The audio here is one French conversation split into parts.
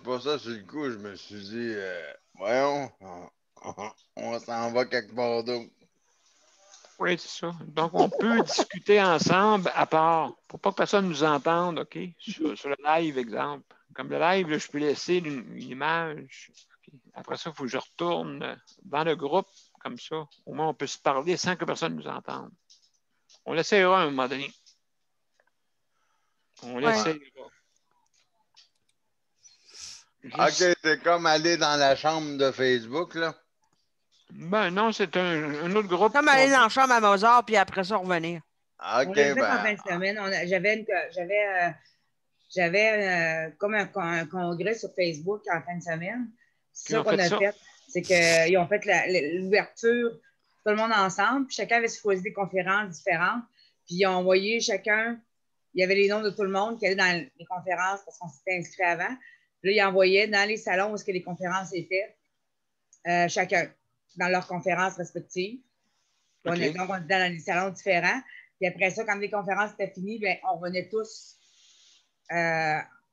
pas ça sur le coup. Je me suis dit, voyons, on s'en va quelque part d'autre. Oui, c'est ça. Donc, on peut discuter ensemble à part, pour pas que personne nous entende, OK? Sur le live, exemple. Comme le live, là, je peux laisser une image. Okay. Après ça, il faut que je retourne dans le groupe, comme ça. Au moins, on peut se parler sans que personne nous entende. On l'essayera à un moment donné. On l'essayera. OK, c'est comme aller dans la chambre de Facebook, là. Ben non, c'est un autre groupe. Comme aller dans la chambre à Mozart, puis après ça, revenir. OK, on l'a fait en fin de semaine. J'avais comme un congrès sur Facebook en fin de semaine. C'est ça qu'on a fait. C'est qu'ils ont fait l'ouverture, tout le monde ensemble, puis chacun avait choisi des conférences différentes. Puis ils ont envoyé chacun, il y avait les noms de tout le monde qui allait dans les conférences parce qu'on s'était inscrit avant. Puis là, ils envoyaient dans les salons où les conférences étaient, chacun, dans leurs conférences respectives. Okay. Donc, on était dans des salons différents. Puis après ça, quand les conférences étaient finies, bien, on revenait tous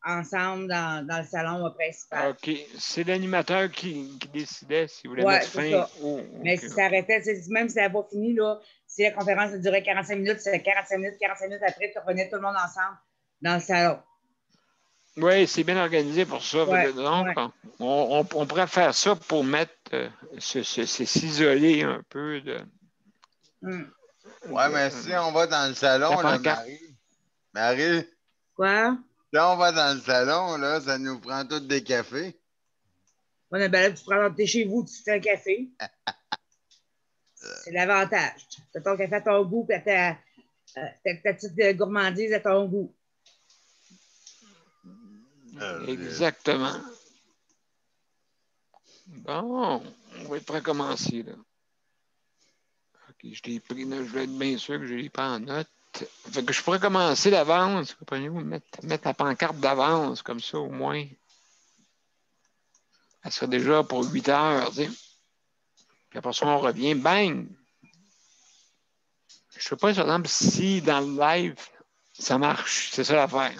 ensemble dans le salon principal. OK. C'est l'animateur qui décidait s'il voulait mettre fin. Mais si ça arrêtait, même si ça n'avait pas fini, là, si la conférence durait 45 minutes, c'était 45 minutes après, puis revenait tout le monde ensemble dans le salon. Oui, c'est bien organisé pour ça. Donc, on pourrait faire ça pour mettre, s'isoler un peu de... Ouais, mais si on va dans le salon, là, Marie. Quoi? Si on va dans le salon, là, ça nous prend tous des cafés. Ouais, ben là, tu prends chez vous, tu fais un café. C'est l'avantage. Tu fais ton café à ton goût, puis ta petite gourmandise à ton goût. Exactement. Bon, on va être prêt à commencer, là. OK, je l'ai pris, là, je vais être bien sûr que je l'ai pas en note. Fait que je pourrais commencer d'avance, comprenez-vous, mettre la pancarte d'avance, comme ça, au moins. Elle serait déjà pour 8 heures, tu sais. Puis après ça, on revient, bang! Je ne sais pas, par exemple, si dans le live, ça marche. C'est ça l'affaire.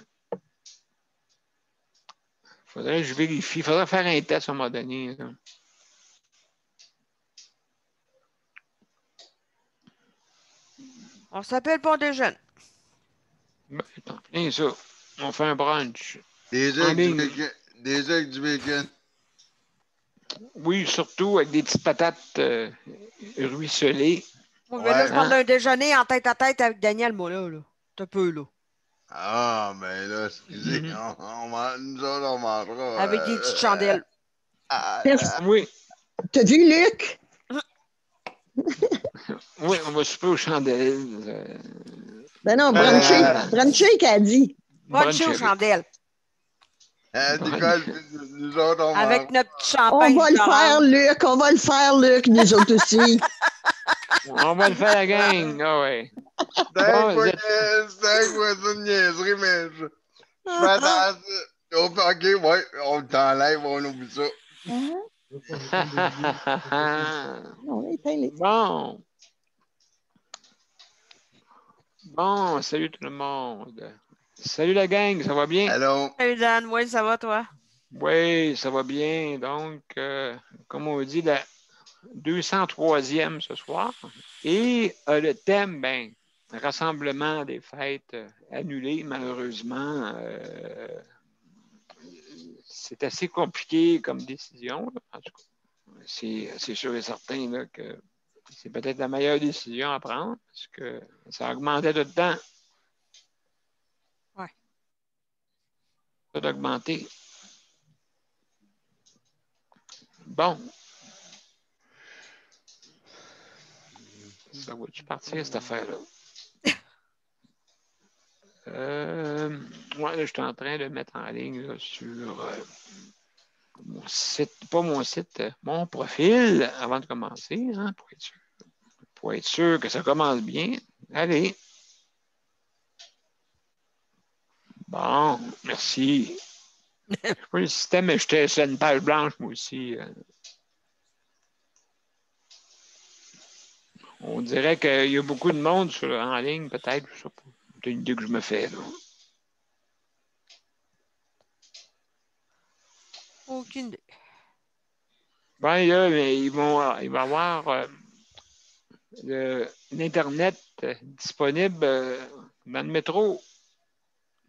Faudrait que je vérifie. Faudrait faire un test à un moment donné, là. On s'appelle pour déjeuner. Ben, tant plein ça. On fait un brunch. Des œufs avec du bacon. Oui, surtout avec des petites patates ruisselées. On va là, je parle d'un déjeuner en tête à tête avec Daniel, moi, là. Un peu, là. Ah, ben là, excusez, nous autres, on mangera. Avec des petites chandelles. Oui. T'as vu, Luc? Oui, on va souper aux chandelles. Ben non, bruncher qu'a dit. Bruncher aux chandelles. Nicole, nous autres, on avec notre champagne. On va le faire, Luc. On va le faire, Luc, nous autres aussi. On va le faire, la gang. Ah ouais. C'est quoi une niaiserie, mais je fais attention. OK, ouais, on t'enlève, on oublie ça. Bon. Bon, salut tout le monde. Salut la gang, ça va bien? Allô? Salut Dan, oui, ça va toi? Oui, ça va bien. Donc, comme on dit, la 203e ce soir. Et le thème, ben, rassemblement des fêtes annulées, malheureusement. C'est assez compliqué comme décision. Là. En tout cas, c'est sûr et certain là, que c'est peut-être la meilleure décision à prendre parce que ça augmentait de temps. Oui. Ça a augmenté. Bon. Ça va-tu partir, cette affaire-là? Moi, là, je suis en train de mettre en ligne là, sur mon site, pas mon site, mon profil avant de commencer, hein, pour être sûr que ça commence bien. Allez. Bon, merci. Je sais pas le système, mais j'étais sur une page blanche, moi aussi. On dirait qu'il y a beaucoup de monde en ligne, peut-être. Je sais pas. C'est une idée que je me fais, là. Aucune idée. Ben, là, il va y avoir l'Internet disponible dans le métro.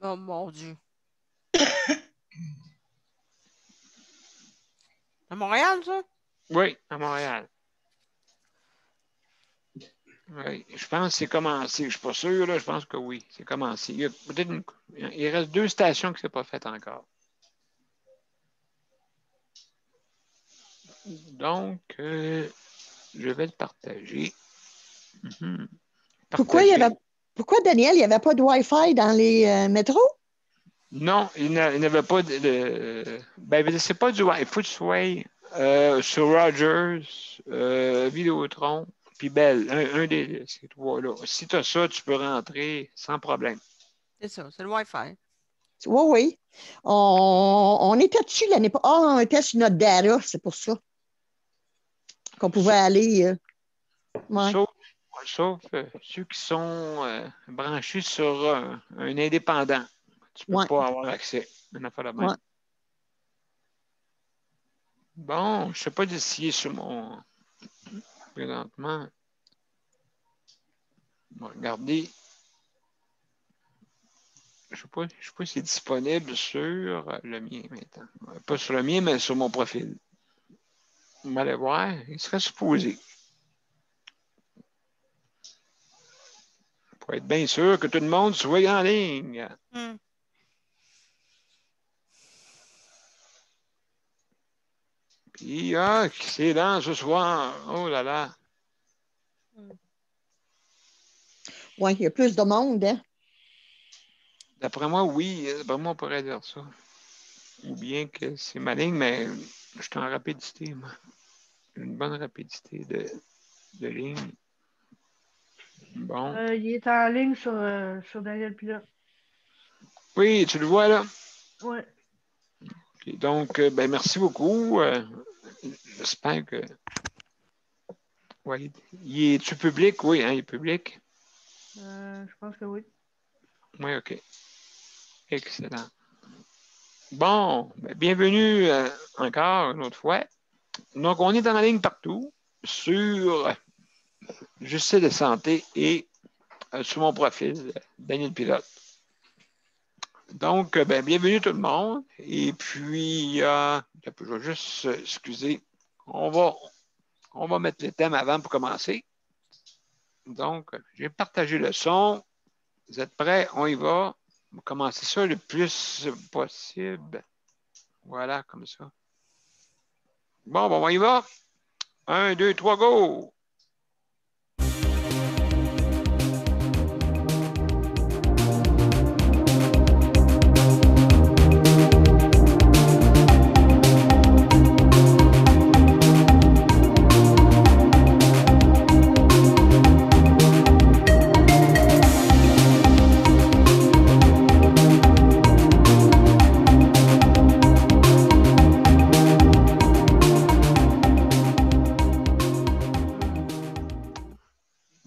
Oh mon Dieu. À Montréal, ça? Oui, à Montréal. Oui, je pense que c'est commencé. Je ne suis pas sûr, là, je pense que oui, c'est commencé. Il reste 2 stations que ce n'est pas fait encore. Donc, je vais le partager. Mhm. Pourquoi, Partager. pourquoi, Daniel, il n'y avait pas de Wi-Fi dans les métros? Non, il n'avait pas de. Ben, c'est pas du Wi-Fi. Il faut que tu sois sur Rogers, Vidéotron, puis Bell. Un des ces trois-là. Si tu as ça, tu peux rentrer sans problème. C'est ça, c'est le Wi-Fi. Oui, oui. On était dessus l'année passée. Ah, on était sur notre data, c'est pour ça qu'on pouvait aller. Ouais. Sauf ceux qui sont branchés sur un indépendant. Tu ne peux Ouais. pas avoir accès. Une affaire de même. Ouais. Bon, je ne sais pas d'essayer sur mon. Présentement. On va regarder. Je ne sais pas si c'est disponible sur le mien maintenant. Pas sur le mien, mais sur mon profil. On va aller voir. Il serait supposé. Pour être bien sûr que tout le monde soit en ligne. Puis, c'est dans ce soir. Oh là là. Oui, il y a plus de monde, hein? D'après moi, oui. D'après moi, on pourrait dire ça. Ou bien que c'est ma ligne, mais je suis en rapidité, moi. Une bonne rapidité de ligne. Bon. Il est en ligne sur Daniel Pilote. Oui, tu le vois là? Oui. Okay, donc, ben, merci beaucoup. J'espère que. Oui. Es-tu public? Oui, hein, il est public. Je pense que oui. Oui, OK. Excellent. Bon, ben, bienvenue encore une autre fois. Donc, on est en ligne partout sur Justice de santé et sur mon profil, Daniel Pilote. Donc, ben, bienvenue tout le monde. Et puis, je vais juste, excusez, on va mettre le thème avant pour commencer. Donc, j'ai partagé le son. Vous êtes prêts? On y va. On va commencer ça le plus possible. Voilà, comme ça. Bon, on y va. 1, 2, 3, go!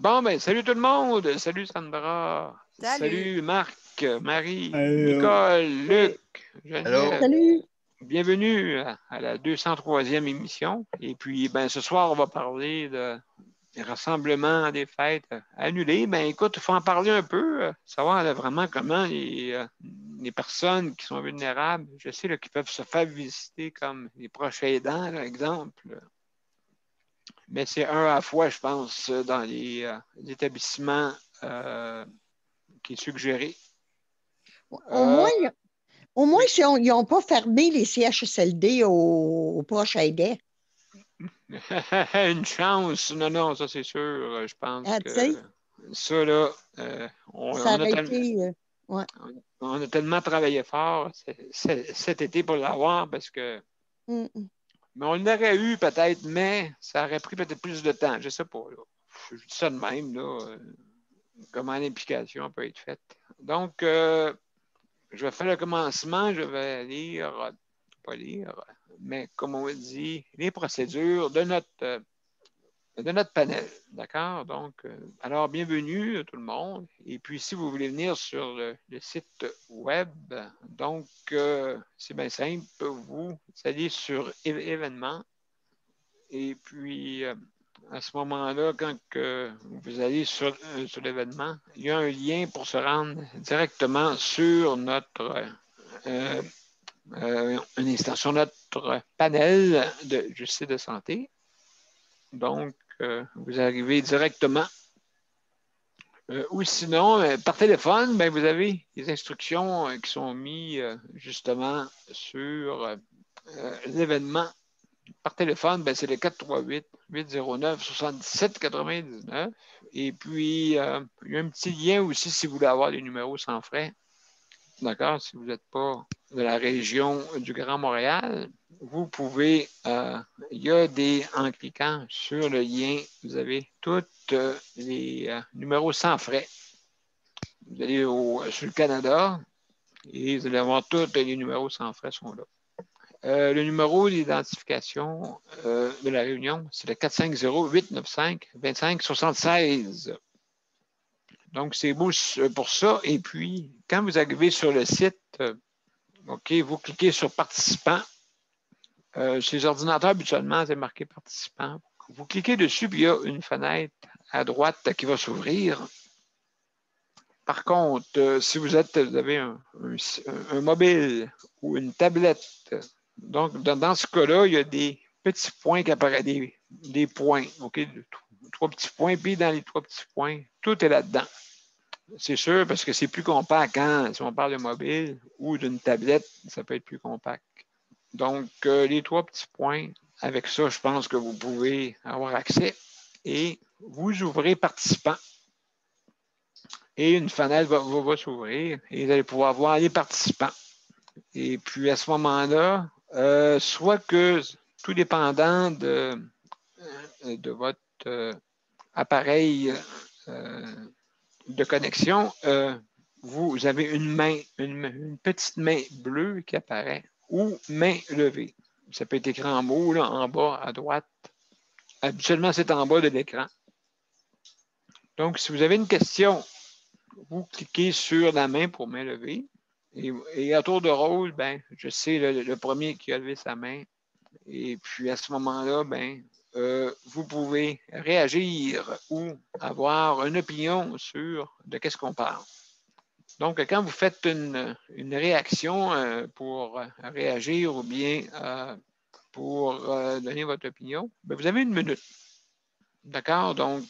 Bon, ben, salut tout le monde. Salut Sandra. Salut Marc, Marie, Nicole, Luc, Geneviève. Salut. Bienvenue à la 203e émission. Et puis, ben, ce soir, on va parler des rassemblements, des fêtes annulées. Ben, écoute, il faut en parler un peu, savoir là, vraiment comment les personnes qui sont vulnérables, je sais, là, qui peuvent se faire visiter comme les proches aidants, par exemple. Mais c'est un à la fois, je pense, dans les établissements qui est suggéré. Au moins, ils n'ont pas fermé les CHSLD aux proches aidants. Une chance. Non, ça c'est sûr. Je pense que ça, là, on a tellement travaillé fort cet été pour l'avoir parce que. Mais on l'aurait eu peut-être, mais ça aurait pris peut-être plus de temps. Je ne sais pas. Là. Je dis ça de même, là, comment l'implication peut être faite. Donc, je vais faire le commencement. Je vais pas lire, mais comme on dit, les procédures de notre de notre panel. D'accord? Donc, alors, bienvenue à tout le monde. Et puis, si vous voulez venir sur le site web, donc, c'est bien simple. Vous allez sur événements. Et puis, à ce moment-là, quand vous allez sur l'événement, il y a un lien pour se rendre directement sur notre un instant, sur notre panel de justice de santé. Donc, vous arrivez directement. Ou sinon, par téléphone, ben, vous avez les instructions qui sont mises justement sur l'événement. Par téléphone, ben, c'est le 438-809-7799. Et puis, il y a un petit lien aussi si vous voulez avoir les numéros sans frais. D'accord? Si vous n'êtes pas de la région du Grand Montréal, vous pouvez, il y a en cliquant sur le lien, vous avez tous les numéros sans frais. Vous allez sur le Canada et vous allez avoir tous les numéros sans frais sont là. Le numéro d'identification de la réunion, c'est le 450-895-2576. Donc, c'est beau pour ça. Et puis, quand vous arrivez sur le site, OK, vous cliquez sur participants. Chez les ordinateurs, habituellement, c'est marqué participants. Vous cliquez dessus, puis il y a une fenêtre à droite qui va s'ouvrir. Par contre, si vous avez un mobile ou une tablette, donc dans ce cas-là, il y a des petits points qui apparaissent, des points, OK? 3 petits points, puis dans les 3 petits points, tout est là-dedans. C'est sûr, parce que c'est plus compact si on parle de mobile ou d'une tablette, ça peut être plus compact. Donc, les 3 petits points, avec ça, je pense que vous pouvez avoir accès et vous ouvrez participants. Et une fenêtre va s'ouvrir et vous allez pouvoir voir les participants. Et puis, à ce moment-là, soit que, tout dépendant de votre appareil de connexion, vous avez une petite main bleue qui apparaît ou main levée. Ça peut être écrit en haut, là, en bas, à droite. Habituellement, c'est en bas de l'écran. Donc, si vous avez une question, vous cliquez sur la main pour main levée. Et à tour de rôle, ben, je sais le premier qui a levé sa main. Et puis, à ce moment-là, ben, vous pouvez réagir ou avoir une opinion sur de qu'est-ce qu'on parle. Donc, quand vous faites une réaction pour réagir ou bien pour donner votre opinion, bien, vous avez 1 minute. D'accord? Donc,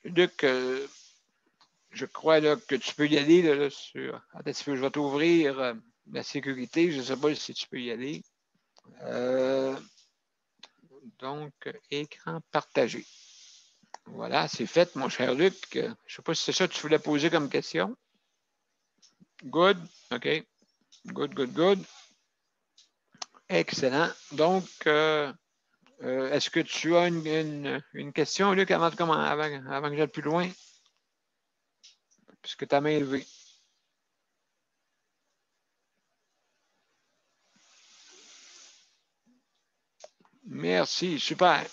Luc, je crois là, que tu peux y aller là, sur. Attends, je vais t'ouvrir la sécurité. Je ne sais pas si tu peux y aller. Donc, écran partagé. Voilà, c'est fait, mon cher Luc. Je ne sais pas si c'est ça que tu voulais poser comme question. Good. OK. Good. Excellent. Donc, est-ce que tu as une question, Luc, avant que j'aille plus loin? Puisque ta main est levée. Merci, super.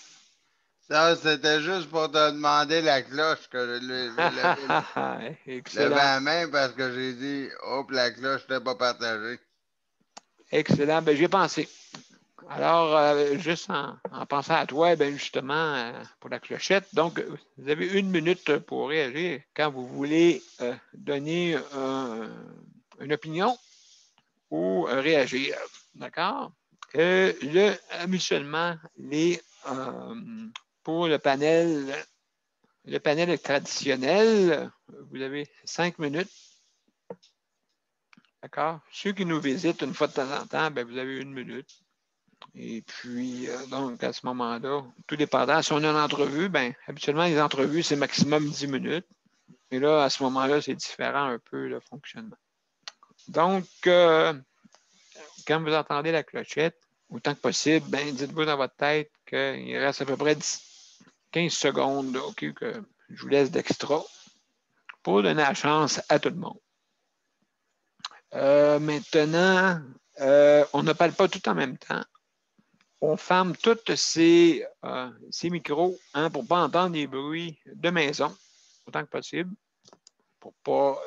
Ça, c'était juste pour te demander la cloche que je levais la main parce que j'ai dit, hop, la cloche n'était pas partagée. Excellent. Ben, j'y ai pensé. Alors, juste en pensant à toi, ben justement, pour la clochette, donc, vous avez 1 minute pour réagir quand vous voulez donner une opinion ou réagir. D'accord? Habituellement, pour le panel traditionnel, vous avez 5 minutes. D'accord? Ceux qui nous visitent une fois de temps en temps, ben, vous avez 1 minute. Et puis, donc, à ce moment-là, tout dépendant, si on a une entrevue, ben, habituellement, les entrevues, c'est maximum 10 minutes. Et là, à ce moment-là, c'est différent un peu le fonctionnement. Donc, quand vous entendez la clochette, autant que possible, ben, dites-vous dans votre tête qu'il reste à peu près 15 secondes là, okay, que je vous laisse d'extra pour donner la chance à tout le monde. Maintenant, on ne parle pas tout en même temps. on ferme tous ces micros pour ne pas entendre des bruits de maison, autant que possible, pour ne pas,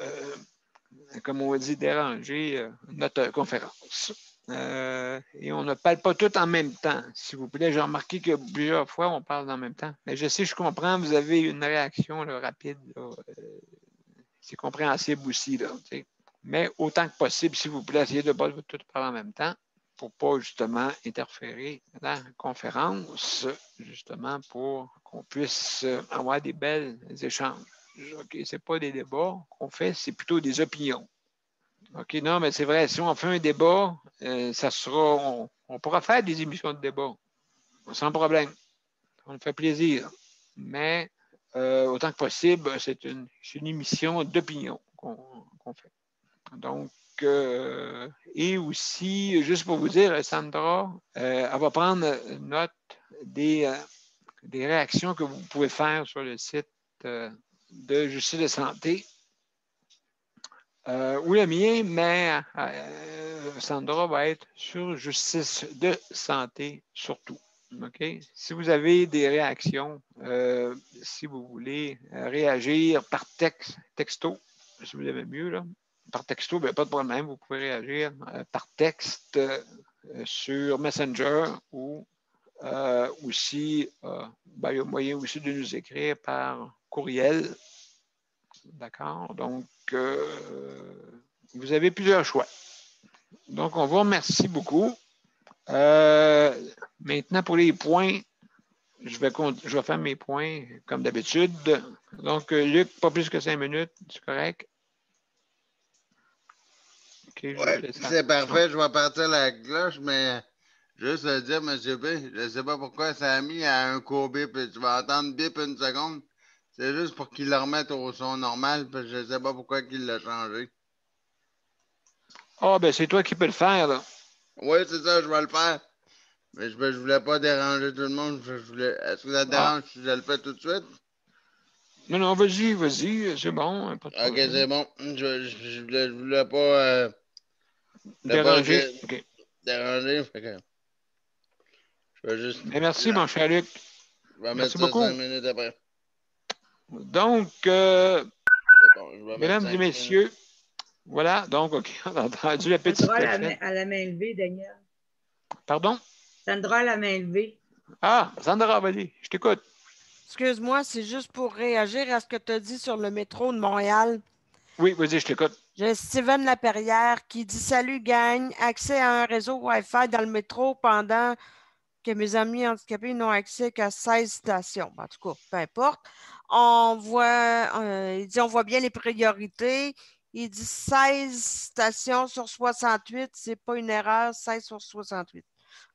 comme on dit, déranger notre conférence. Et on ne parle pas tout en même temps, s'il vous plaît. J'ai remarqué que plusieurs fois, on parle en même temps. Mais je sais, je comprends, vous avez une réaction là, rapide. C'est compréhensible aussi. Là, mais autant que possible, s'il vous plaît, essayez de ne pas tout parler en même temps pour ne pas justement interférer dans la conférence, justement pour qu'on puisse avoir des belles échanges. OK, ce n'est pas des débats qu'on fait, c'est plutôt des opinions. OK, non, mais c'est vrai, si on fait un débat, ça sera. On pourra faire des émissions de débat. Sans problème. On nous fait plaisir. Mais autant que possible, c'est une émission d'opinion qu'on fait. Donc, et aussi, juste pour vous dire, Sandra, elle va prendre note des réactions que vous pouvez faire sur le site de Justice de santé. Ou le mien, mais Sandra va être sur Justice de santé surtout. OK? Si vous avez des réactions, si vous voulez réagir par texto, si vous avez mieux, là, par texto, bien, pas de problème, vous pouvez réagir par texte sur Messenger ou aussi, ben, il y a moyen aussi de nous écrire par courriel. D'accord? Donc, vous avez plusieurs choix. Donc, on vous remercie beaucoup. Maintenant, pour les points, je vais faire mes points comme d'habitude. Donc, Luc, pas plus que 5 minutes, c'est correct? Okay, ouais, c'est parfait, je vais partir la cloche, mais juste le dire, M. B, je ne sais pas pourquoi ça a mis à un court bip, et tu vas entendre bip une seconde. C'est juste pour qu'il le remette au son normal, parce que je ne sais pas pourquoi il l'a changé. Ah, ben c'est toi qui peux le faire, là. Oui, c'est ça, je vais le faire. Mais je voulais pas déranger tout le monde. Est-ce que ça te dérange si je le fais tout de suite? Non, non, vas-y, c'est bon. Pas de ok, c'est bon. Je voulais pas... déranger. OK. Déranger, fait que... Je vais juste... Mais merci, mon cher Luc. Je vais merci mettre ça beaucoup. 5 minutes après. Donc, bon, mesdames et messieurs, voilà, donc, OK, on a entendu la petite Sandra à la main levée, Daniel. Pardon? Sandra à la main levée. Ah, Sandra, vas-y, je t'écoute. Excuse-moi, c'est juste pour réagir à ce que tu as dit sur le métro de Montréal. Oui, vas-y, je t'écoute. J'ai Steven Laperrière qui dit « Salut, gang! Accès à un réseau Wi-Fi dans le métro pendant que mes amis handicapés n'ont accès qu'à 16 stations. » En tout cas, peu importe. Il dit « On voit bien les priorités. » Il dit 16 stations sur 68, c'est pas une erreur, 16 sur 68.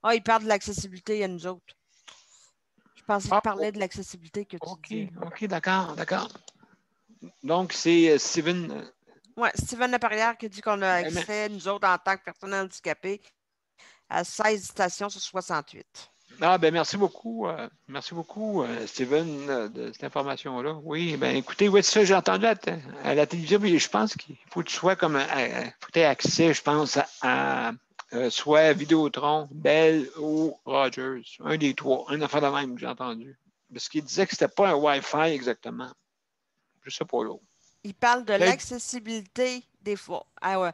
Ah, il parle de l'accessibilité à nous autres. Je pensais qu'il parlait de l'accessibilité que tu dis. OK, d'accord. Donc, c'est Steven. Oui, Steven Laperrière qui dit qu'on a accès, nous autres, en tant que personnes handicapées, à 16 stations sur 68. Ah, ben merci beaucoup, Steven, de cette information-là. Oui, ben écoutez, oui, ça, j'ai entendu à la télévision, mais je pense qu'il faut que tu sois comme, faut que tu aies accès, je pense, à soit Vidéotron, Bell ou Rogers. Un des trois, un affaire de même que j'ai entendu. Parce qu'il disait que c'était pas un Wi-Fi exactement. Je sais pas l'autre. Il parle de l'accessibilité des fois. Ah ouais.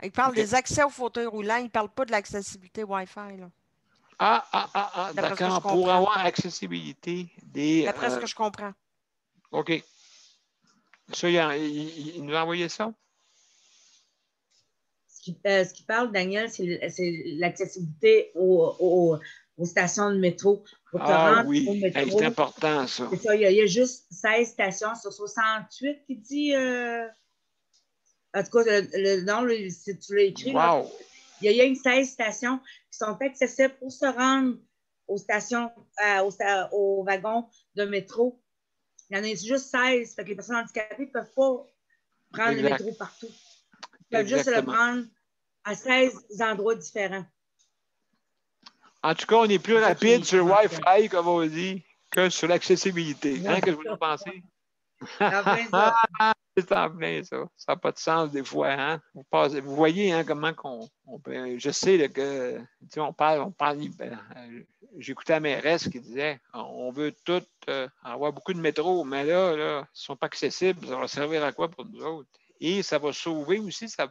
Il parle des accès aux fauteuils roulants, il ne parle pas de l'accessibilité Wi-Fi. Là. D'accord. Pour avoir accessibilité des. D'après ce que je comprends. OK. Ça, il nous a envoyé ça? Ce qu'il parle, Daniel, c'est l'accessibilité aux stations de métro. Oui, au métro, c'est important, ça. C'est ça, il y a juste 16 stations sur 68 qui dit... En tout cas, si tu l'as écrit, là, il y a une 16 stations qui sont accessibles pour se rendre aux stations, aux wagons de métro. Il y en a juste 16. Fait que les personnes handicapées ne peuvent pas prendre le métro partout. Ils peuvent juste le prendre à 16 endroits différents. En tout cas, on est plus rapide sur le Wi-Fi, comme on dit, que sur l'accessibilité. Hein, qu'est-ce que vous en pensez? En plein ça. C'est en plein ça. Ça n'a pas de sens des fois. Hein? Vous voyez hein, comment on peut. Je sais là, que on parle. J'écoutais la mairesse qui disait on veut tout avoir beaucoup de métro, mais là, ils ne sont pas accessibles. Ça va servir à quoi pour nous autres? Et ça va sauver aussi, ça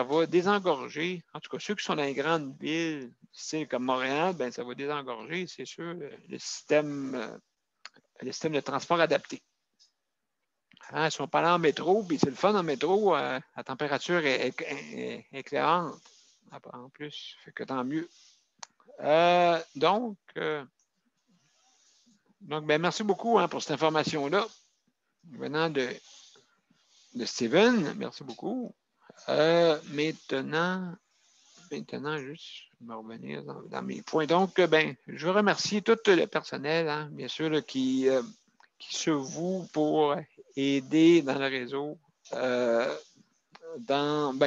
va désengorger. En tout cas, ceux qui sont dans les grandes villes, comme Montréal, ben, ça va désengorger, c'est sûr, le système de transport adapté. Hein, si on parle en métro, puis c'est le fun en métro, la température est clairante en plus, fait que tant mieux. Donc, ben, merci beaucoup hein, pour cette information-là. Venant de Steven, merci beaucoup. Maintenant, juste me revenir dans mes points. Donc, ben, je veux remercier tout le personnel, hein, bien sûr, là, qui se voue pour aider dans le réseau, que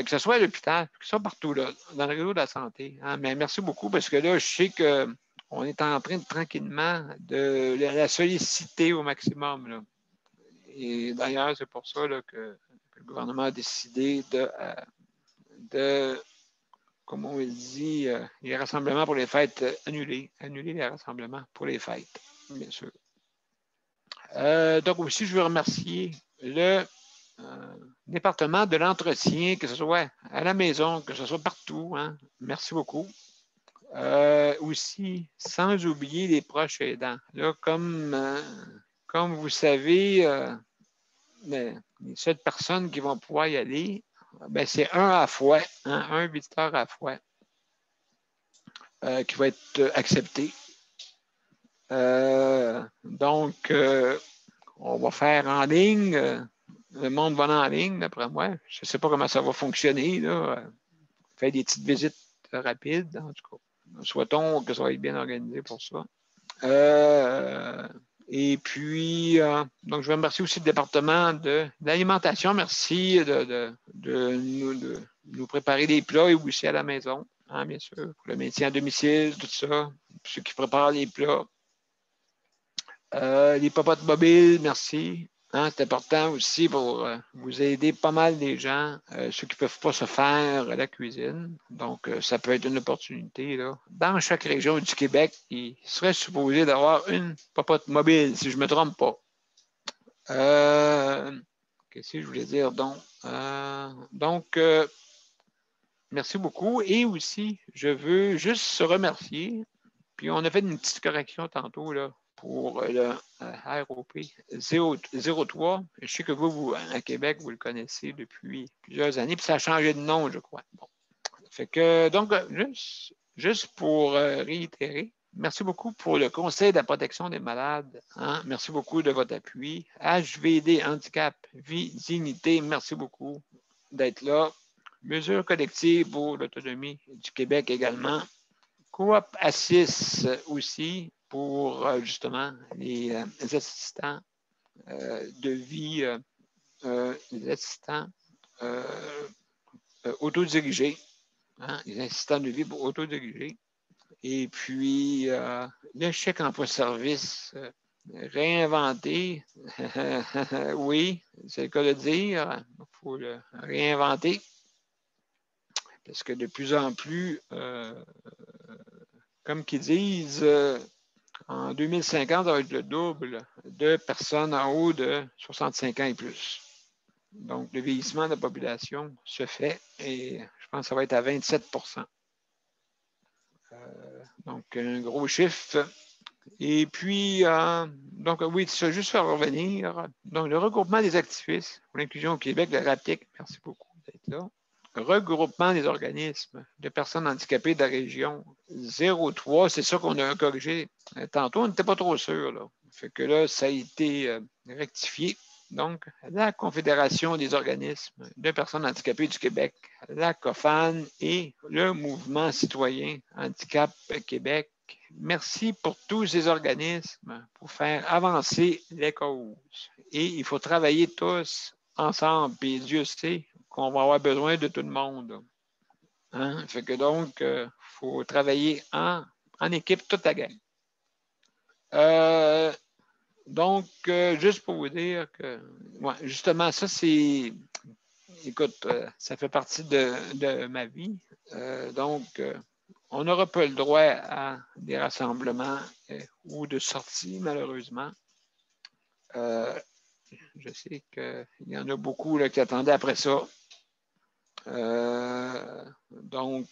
ce soit à l'hôpital, que ce soit partout, là, dans le réseau de la santé. Hein. Mais merci beaucoup parce que là, je sais qu'on est en train de tranquillement de la solliciter au maximum. Là. Et d'ailleurs, c'est pour ça là, que le gouvernement a décidé de comme on le dit, les rassemblements pour les fêtes annuler les rassemblements pour les fêtes, bien sûr. Donc aussi, je veux remercier le département de l'entretien, que ce soit à la maison, que ce soit partout. Hein. Merci beaucoup. Aussi, sans oublier les proches aidants. Là, comme vous savez, les seules personnes qui vont pouvoir y aller, ben, c'est un à la fois, hein, un visiteur à la fois qui va être accepté. Donc, on va faire en ligne. Le monde va en ligne, d'après moi. Je ne sais pas comment ça va fonctionner. Là. Faire des petites visites rapides, en tout cas. Souhaitons que ça va être bien organisé pour ça. Et puis, donc, je veux remercier aussi le département de l'alimentation. Merci de nous préparer des plats et aussi à la maison, hein, bien sûr, pour le maintien à domicile, tout ça. Ceux qui préparent les plats. Les popotes mobiles, merci. Hein, c'est important aussi pour vous aider pas mal des gens, ceux qui ne peuvent pas se faire la cuisine. Donc, ça peut être une opportunité. Là. Dans chaque région du Québec, il serait supposé d'avoir une popote mobile, si je ne me trompe pas. Qu'est-ce que je voulais dire? Donc, merci beaucoup. Et aussi, je veux juste remercier. Puis, on a fait une petite correction tantôt, là. Pour le ROP 03. Je sais que vous, à Québec, vous le connaissez depuis plusieurs années, puis ça a changé de nom, je crois. Bon. Fait que, donc, juste pour réitérer, merci beaucoup pour le Conseil de la protection des malades. Hein? Merci beaucoup de votre appui. HVD, Handicap, Vie, Dignité, merci beaucoup d'être là. Mesures collectives pour l'autonomie du Québec également. Coop Assis aussi pour justement les assistants de vie, les assistants autodirigés, hein, les assistants de vie pour autodirigés. Et puis, le chèque emploi-service réinventé, oui, c'est le cas de dire, il faut le réinventer parce que de plus en plus, comme qu'ils disent, en 2050, ça va être le double de personnes en haut de 65 ans et plus. Donc, le vieillissement de la population se fait et je pense que ça va être à 27 donc, un gros chiffre. Et puis, donc, oui, ça juste faire revenir. Donc, le regroupement des activistes pour l'inclusion au Québec, le RAPTIC, merci beaucoup d'être là. Regroupement des organismes de personnes handicapées de la région 03, c'est ça qu'on a corrigé. Tantôt, on n'était pas trop sûr. Là. Fait que là, ça a été rectifié. Donc, la Confédération des organismes de personnes handicapées du Québec, la COFAN et le Mouvement citoyen Handicap Québec. Merci pour tous ces organismes pour faire avancer les causes. Et il faut travailler tous ensemble. Puis Dieu sait qu'on va avoir besoin de tout le monde. Hein? Fait que donc, il faut travailler en équipe toute la gang. Donc, juste pour vous dire que, ouais, justement, ça, c'est, écoute, ça fait partie de ma vie. Donc, on n'aura pas le droit à des rassemblements ou de sorties, malheureusement. Je sais qu'il y en a beaucoup là, qui attendaient après ça. Donc,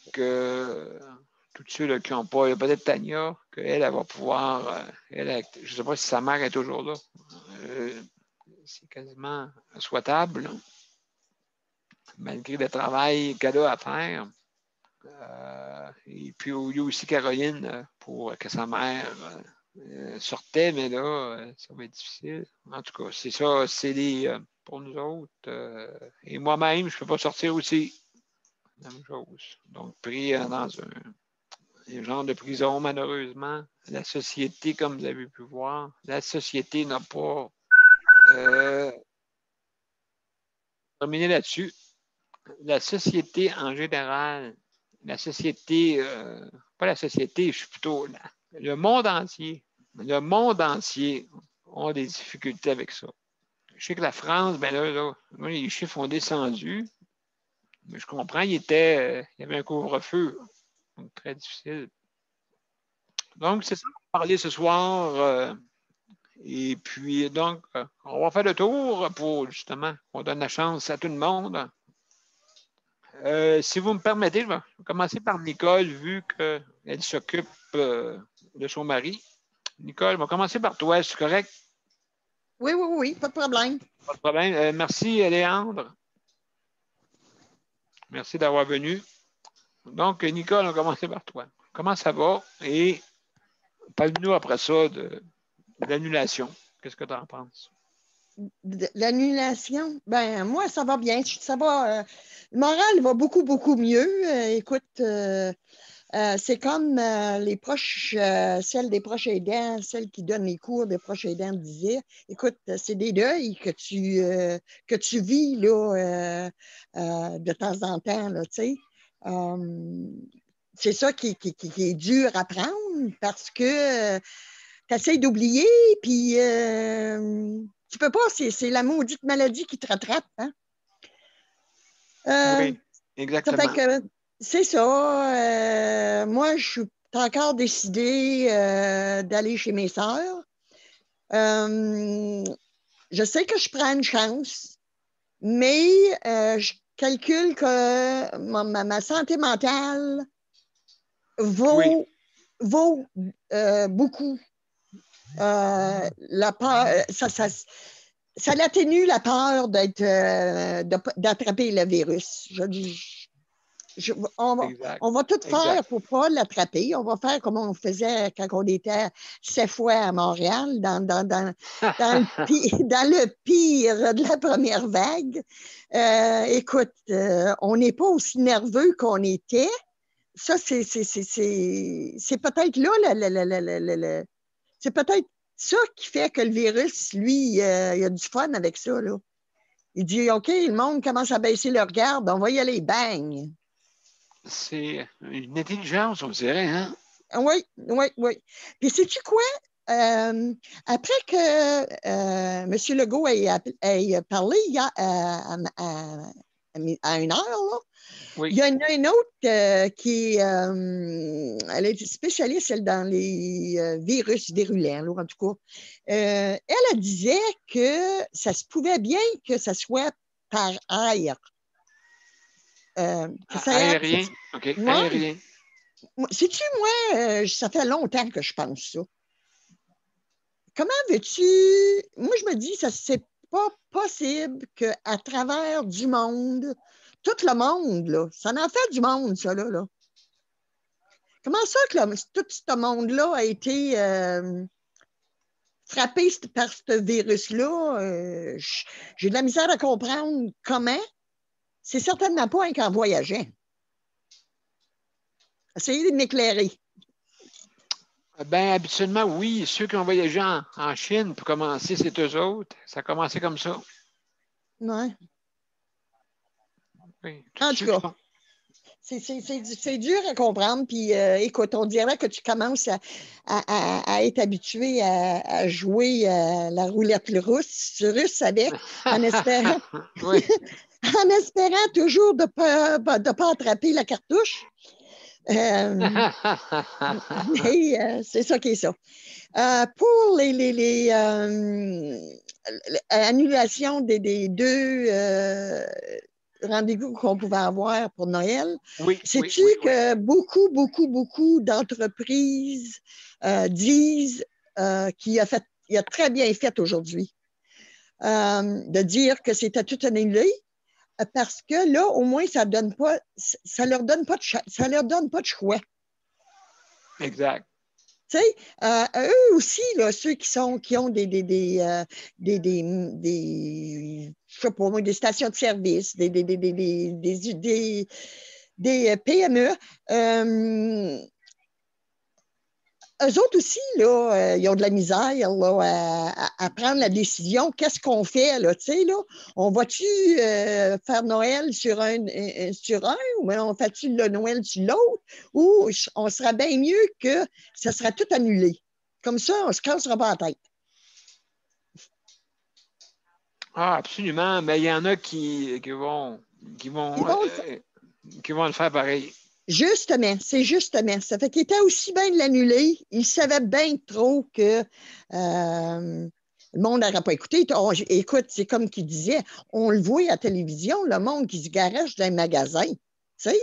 tous ceux là, qui n'ont pas, il y a peut-être Tania, qu'elle va pouvoir, je ne sais pas si sa mère est toujours là. C'est quasiment souhaitable, là, malgré le travail qu'elle a à faire. Et puis, il y a aussi Caroline pour que sa mère sortait, mais là, ça va être difficile. En tout cas, c'est ça, c'est pour nous autres. Et moi-même, je ne peux pas sortir aussi. La même chose. Donc, pris dans un genre de prison, malheureusement. La société, comme vous avez pu voir, la société n'a pas terminé là-dessus. La société en général, la société, pas la société, je suis plutôt le monde entier ont des difficultés avec ça. Je sais que la France, ben là, les chiffres ont descendu, mais je comprends, il y avait un couvre-feu, donc très difficile. Donc, c'est ça qu'on va parler ce soir. Et puis, donc, on va faire le tour pour, justement, qu'on donne la chance à tout le monde. Si vous me permettez, je vais commencer par Nicole, vu qu'elle s'occupe de son mari. Nicole, je vais commencer par toi, c'est correct? Oui, pas de problème. Pas de problème. Merci, Léandre. Merci d'avoir venu. Donc, Nicole, on va commencer par toi. Comment ça va? Et parle-nous après ça de l'annulation. Qu'est-ce que tu en penses? L'annulation, ben moi, ça va bien. Ça va, le moral va beaucoup, beaucoup mieux. Écoute, c'est comme les proches, celles des proches aidants, celles qui donnent les cours des proches aidants disaient. Écoute, c'est des deuils que tu vis là, de temps en temps, là, tu sais. C'est ça qui est dur à prendre parce que tu essaies d'oublier, puis tu peux pas, c'est la maudite maladie qui te rattrape. Hein? Oui, exactement. Ça fait que c'est ça. Moi, je suis encore décidée d'aller chez mes sœurs. Je sais que je prends une chance, mais je calcule que ma santé mentale vaut beaucoup. La peur, ça l'atténue la peur d'attraper le virus. On va tout faire pour ne pas l'attraper. On va faire comme on faisait quand on était 7 fois à Montréal, dans le pire de la première vague. Écoute, on n'est pas aussi nerveux qu'on était. Ça, c'est peut-être là, c'est peut-être ça qui fait que le virus, lui, il a du fun avec ça. Là. Il dit, OK, le monde commence à baisser leur garde, on va y aller, bang. C'est une intelligence, on dirait, hein? Oui. Puis sais-tu quoi? Après que M. Legault ait parlé à une heure, là, oui. Il y en a une autre qui elle est spécialiste elle, dans les virus virulents, là, en tout cas. Elle disait que ça se pouvait bien que ça soit par air. Aérien, OK. Ouais. Aérien. Sais-tu, moi, ça fait longtemps que je pense ça. Comment veux-tu... Moi, je me dis, c'est pas possible qu'à travers du monde, tout le monde, là, ça en fait du monde, ça, là. Comment ça que tout ce monde-là a été frappé par ce virus-là? J'ai de la misère à comprendre comment. C'est certainement pas qu'en voyageant. Essayez de m'éclairer. Bien, habituellement, oui. Ceux qui ont voyagé en Chine, pour commencer, c'est eux autres. Ça a commencé comme ça. Ouais. Oui. En tout cas, C'est dur à comprendre. Puis, écoute, on dirait que tu commences à être habitué à jouer la roulette russe avec, en espérant, Oui. en espérant toujours de ne pas attraper la cartouche. Mais c'est ça qui est ça. Pour les annulations des deux rendez-vous qu'on pouvait avoir pour Noël, Oui, sais-tu oui, que beaucoup d'entreprises disent qu'il a très bien fait aujourd'hui de dire que c'était tout annulé parce que là, au moins, ça leur donne pas de choix. exact. Tu sais, eux aussi, là, ceux qui ont je sais pas moi, des stations de service, des PME, eux autres aussi, là, ils ont de la misère là, à prendre la décision. Qu'est-ce qu'on fait, là, tu sais, là? On va-tu faire Noël sur un ou on fait-tu le Noël sur l'autre? Ou on sera bien mieux que ça sera tout annulé. Comme ça, on ne se cassera pas la tête. Ah, absolument. Mais il y en a qui vont le faire pareil. Justement, c'est justement. Ça fait qu'il était aussi bien de l'annuler. Il savait bien trop que le monde n'aurait pas écouté. Écoute, c'est comme qu'il disait, on le voit à la télévision, le monde qui se garage dans un magasin. Tu sais?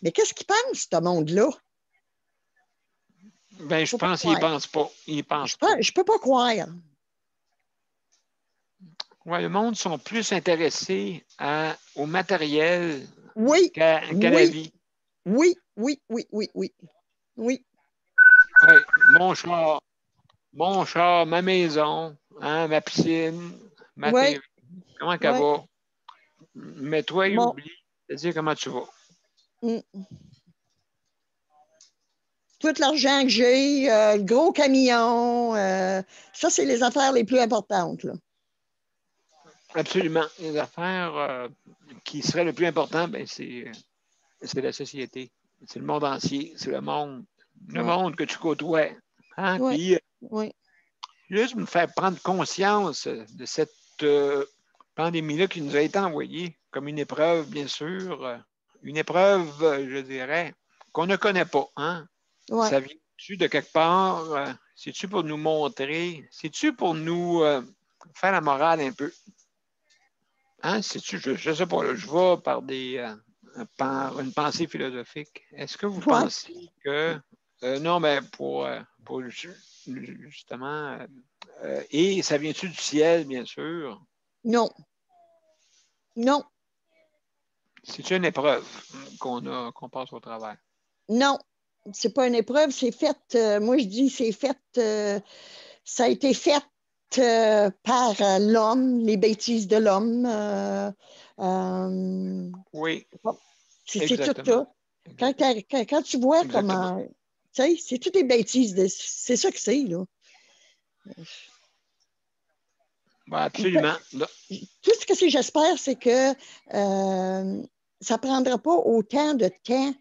Mais qu'est-ce qu'il pense, ce monde-là? Ben, je pense qu'il ne pense pas. Il pense pas. Je peux pas croire. Ouais, le monde sont plus intéressés au matériel Oui, qu'à la oui, vie. oui. Oui. Ouais, mon char, ma maison, hein, ma piscine, ma Oui, TV. Comment qu'elle oui. va? Mais toi, il Bon. oublie de dire comment tu vas. Tout l'argent que j'ai, le gros camion, ça, c'est les affaires les plus importantes, là. Absolument. Les affaires qui seraient le plus important, ben, c'est la société. C'est le monde entier. C'est le monde. Le Ouais. monde que tu côtoies. Hein? Oui, Puis, oui. juste me faire prendre conscience de cette pandémie-là qui nous a été envoyée comme une épreuve, bien sûr. Une épreuve, je dirais, qu'on ne connaît pas. Hein? Ouais. Ça vient-tu de quelque part? C'est-tu pour nous montrer? C'est-tu pour nous faire la morale un peu? Hein? Je ne sais pas, là, je vais par une pensée philosophique. Est-ce que vous Ouais. pensez que... non, mais pour justement... et ça vient-tu du ciel, bien sûr? Non. Non. C'est une épreuve qu'on passe au travers. Non. C'est pas une épreuve, c'est fait, moi je dis, c'est fait, ça a été fait par l'homme, les bêtises de l'homme. Oui, C'est tout exactement. ça. Quand tu vois Exactement. comment, tu sais, c'est toutes les bêtises, c'est ça que c'est, là. Ben, absolument. Tout ce que j'espère, c'est que ça ne prendra pas autant de temps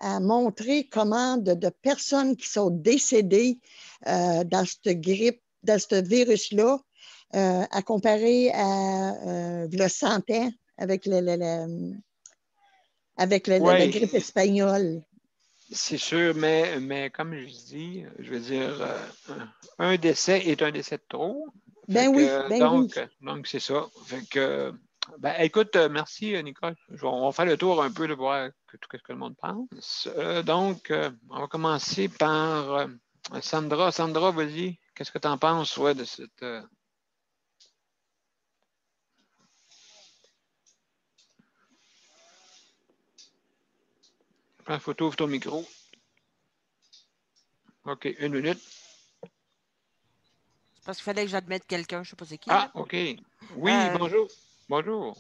à montrer comment de personnes qui sont décédées dans cette grippe, dans ce virus-là, à comparer à le 100 ans avec la grippe espagnole. C'est sûr, mais comme je dis, je veux dire, un décès est un décès de trop. Oui. Donc, c'est ça. Fait que, ben, écoute, merci, Nicole. On va faire le tour un peu de voir ce que le monde pense. On va commencer par Sandra. Sandra, vas-y. Qu'est-ce que tu en penses, ouais, de cette. Prends photo, ouvre ton micro. OK, 1 minute. C'est parce qu'il fallait que j'admette quelqu'un, je ne sais pas c'est qui. Ah, Là. OK. Oui, bonjour. Bonjour.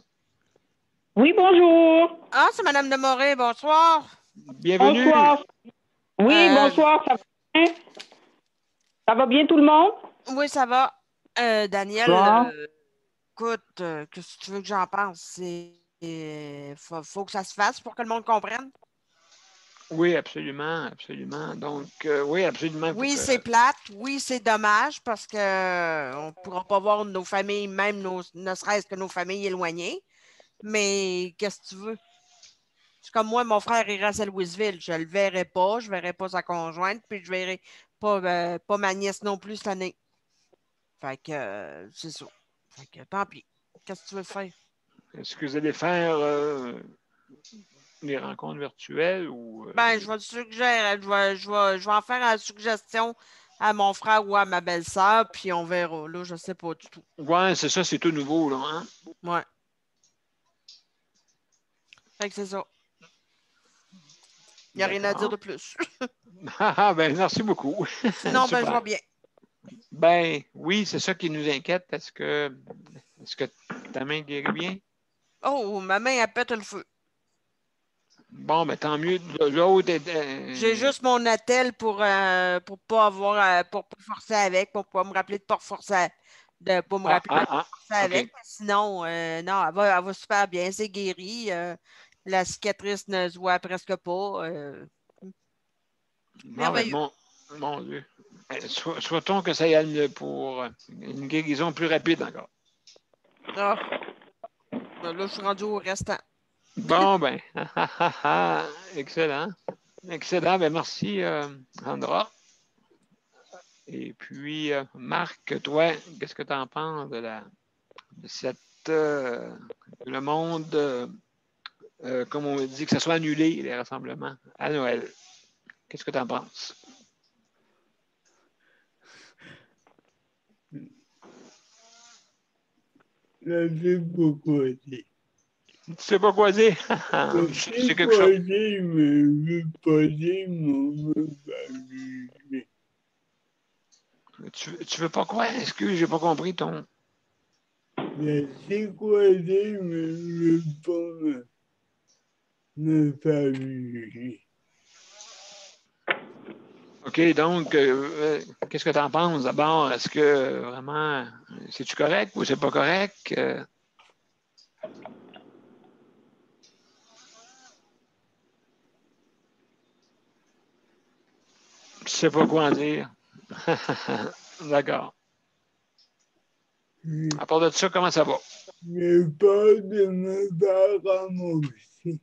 Oui, bonjour. Ah, c'est Mme Demoré, bonsoir. Bienvenue. Bonsoir. Oui, bonsoir, ça va bien? Ça va bien tout le monde? Oui, ça va. Daniel, Bon. écoute, qu'est-ce que tu veux que j'en pense? faut que ça se fasse pour que le monde comprenne. Oui, absolument, absolument. Donc, oui, absolument. Oui, c'est plate. Oui, c'est dommage parce qu'on ne pourra pas voir nos familles, même ne serait-ce que nos familles éloignées. Mais qu'est-ce que tu veux? C'est comme moi, mon frère ira à Louisville. Je ne le verrai pas. Je ne verrai pas sa conjointe. Puis je ne verrai pas ma nièce non plus cette année. Fait que c'est ça. Fait que tant pis. Qu'est-ce que tu veux faire? Est-ce que vous allez faire des rencontres virtuelles ou. Ben, je vais te suggérer. Je vais en faire une suggestion à mon frère ou à ma belle-sœur, puis on verra. Là, je ne sais pas du tout. Ouais, c'est ça, c'est tout nouveau, là, hein? Ouais. Fait que c'est ça. Il n'y a rien à dire de plus. Ben, merci beaucoup. Sinon, ben, je vois bien. Ben, oui, c'est ça qui nous inquiète. Est-ce que ta main guérit bien? Oh, ma main, elle pète le feu. Bon, ben, tant mieux. L'autre J'ai juste mon attel pour pas avoir pour pas forcer avec, pour pas me rappeler de pas forcer de pas me rappeler de forcer avec. OK. Sinon, non, elle va super bien. C'est guéri. La cicatrice ne se voit presque pas. Merveilleux. Mon Dieu. Souhaitons que ça y aille pour une guérison plus rapide encore. Ah. Là, je suis rendu au restant. Bon, ben, excellent. Excellent. Ben, merci, Andra. Et puis, Marc, toi, qu'est-ce que tu en penses de cette. Le monde, comme on dit, que ça soit annulé, les rassemblements à Noël. Qu'est-ce que tu en penses? Je sais pas quoi dire. Tu sais pas quoi dire? C'est quelque chose. Tu veux pas quoi? Excuse, j'ai pas compris ton. Je sais quoi dire, mais je veux pas me faire juger. OK, donc, qu'est-ce que tu en penses d'abord? Est-ce que vraiment, c'est-tu correct ou c'est pas correct? Je sais pas quoi en dire. D'accord. À part de ça, comment ça va? J'ai peur de me faire ramasser.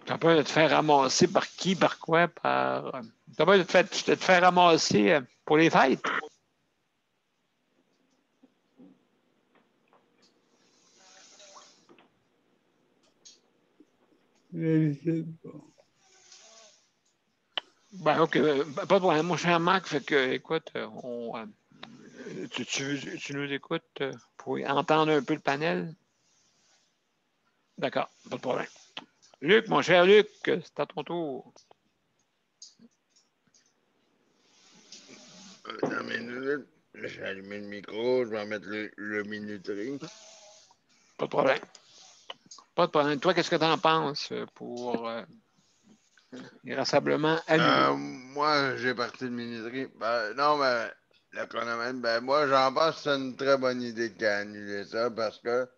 T'as peur de te faire ramasser par qui, par quoi, par. T'as peur de te faire ramasser pour les fêtes? Je sais pas. Ben, OK, pas de problème. Mon cher Marc, fait que, écoute, tu nous écoutes pour entendre un peu le panel? D'accord, pas de problème. Luc, mon cher Luc, c'est à ton tour. Dans mes minutes, j'ai allumé le micro, je vais mettre le minuterie. Pas de problème. Pas de problème. Toi, qu'est-ce que tu en penses pour les rassemblements annulés? Moi, j'ai parti de minuterie. Ben, non, mais le chronomètre, ben, moi, j'en pense que c'est une très bonne idée qu'il a annulé ça parce que,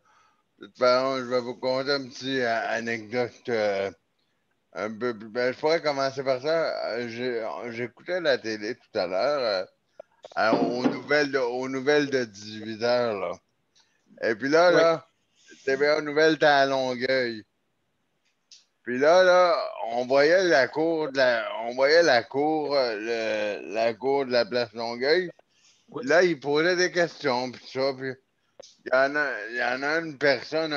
de toute façon, je vais vous conter une petite anecdote un peu plus. Ben, je pourrais commencer par ça. J'écoutais la télé tout à l'heure aux nouvelles de 18 h, là. Et puis là, Oui. TVA Nouvelle était à Longueuil. Puis là, on voyait la cour la cour de la place Longueuil. Oui. Là, il posait des questions, puis ça, puis il y en a une personne,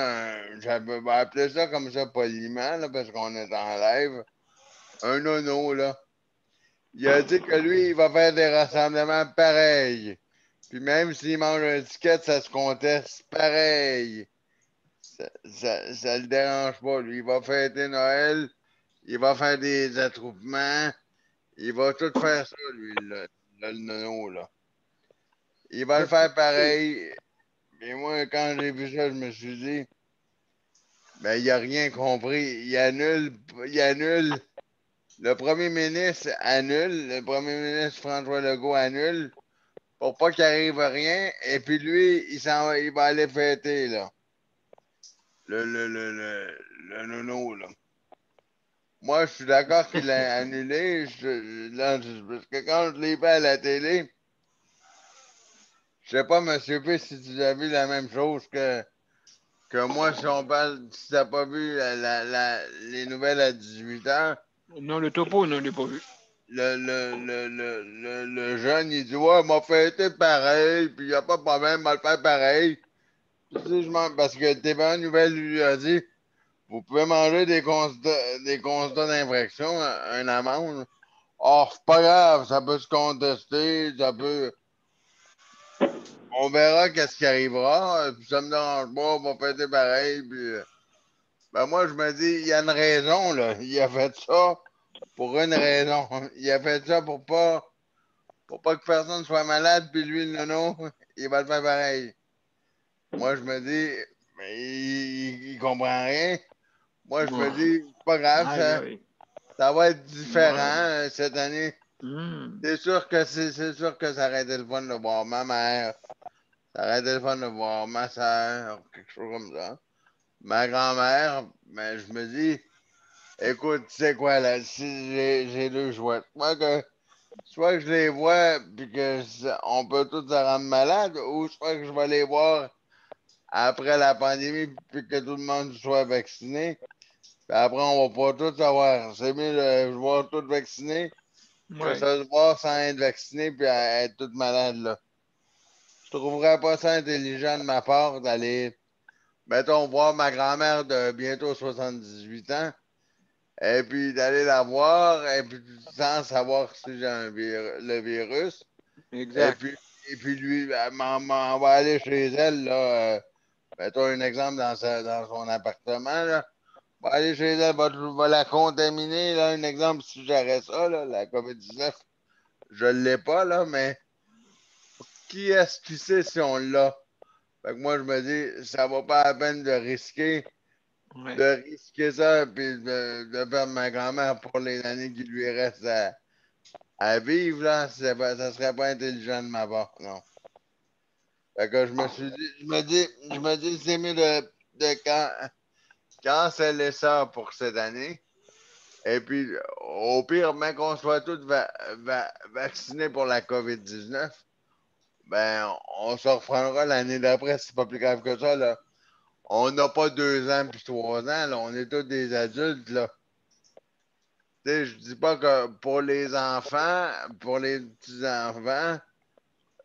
j'avais appeler ça comme ça poliment, là, parce qu'on est en live, un nono, là. Il a dit que lui, il va faire des rassemblements pareils. Puis même s'il mange un ticket, ça se conteste pareil. Ça le dérange pas, lui. Il va fêter Noël, il va faire des attroupements, il va tout faire ça, lui, le nono, là. Il va le faire pareil. Et moi, quand j'ai vu ça, je me suis dit, ben, il n'a rien compris. Il annule. Le premier ministre annule. Le premier ministre François Legault annule pour pas qu'il arrive rien. Et puis lui, il va aller fêter, là. le nono, là. Moi, je suis d'accord qu'il l'a annulé. Parce que quand je l'ai vu à la télé, je sais pas, M. P, si tu as vu la même chose que moi, si on parle, si tu n'as pas vu les nouvelles à 18h. Non, le topo, non, je ne l'ai pas vu. Le jeune, il dit ouais, m'a fait pareil, puis il n'y a pas de problème, m'a le fait pareil. Tu sais, parce que TVA Nouvelle lui a dit vous pouvez manger des constats d'infraction, une amende. Oh, c'est pas grave, ça peut se contester, ça peut. On verra qu'est-ce qui arrivera, puis ça me dérange pas, on va fêter pareil, puis. Ben moi, je me dis, il y a une raison, là. Il a fait ça pour une raison. Il a fait ça pour pas que personne soit malade, puis lui, le nono, il va le faire pareil. Moi, je me dis, mais il comprend rien. Moi, je me dis, c'est pas grave, ça va être différent cette année. C'est sûr que ça aurait été le fun de voir ma mère. Ça aurait été le fun de voir ma soeur, quelque chose comme ça. Ma grand-mère, mais je me dis, écoute, tu sais quoi, là, si j'ai deux choix. Soit que je les vois, puis on peut tous se rendre malade, ou soit que je vais les voir après la pandémie, puis que tout le monde soit vacciné. Puis après, on va pas tous avoir. C'est mieux de voir tous vaccinés que ça se voir sans être vacciné, puis être tous malades, là. Je trouverais pas ça intelligent de ma part d'aller, mettons, voir ma grand-mère de bientôt 78 ans, et puis d'aller la voir, et puis sans savoir si j'ai le virus. Exact. Et puis lui, on va aller chez elle, là. Mettons un exemple dans son appartement, là. On va aller chez elle, va la contaminer, là. Un exemple, si j'aurais ça, là, la COVID-19, je ne l'ai pas, là, mais qui est-ce qui sait si on l'a? Fait que moi, je me dis, ça vaut pas la peine de risquer ça, puis de perdre ma grand-mère pour les années qui lui restent à vivre, là. Ça serait pas intelligent de ma part, non. Fait que je me dis, c'est mieux de canceller ça pour cette année. Et puis, au pire, même qu'on soit tous vaccinés pour la COVID-19, ben, on se reprendra l'année d'après, c'est pas plus grave que ça, là. On n'a pas 2 ans puis 3 ans, là. On est tous des adultes, là. Tu sais, je dis pas que pour les enfants, pour les petits-enfants,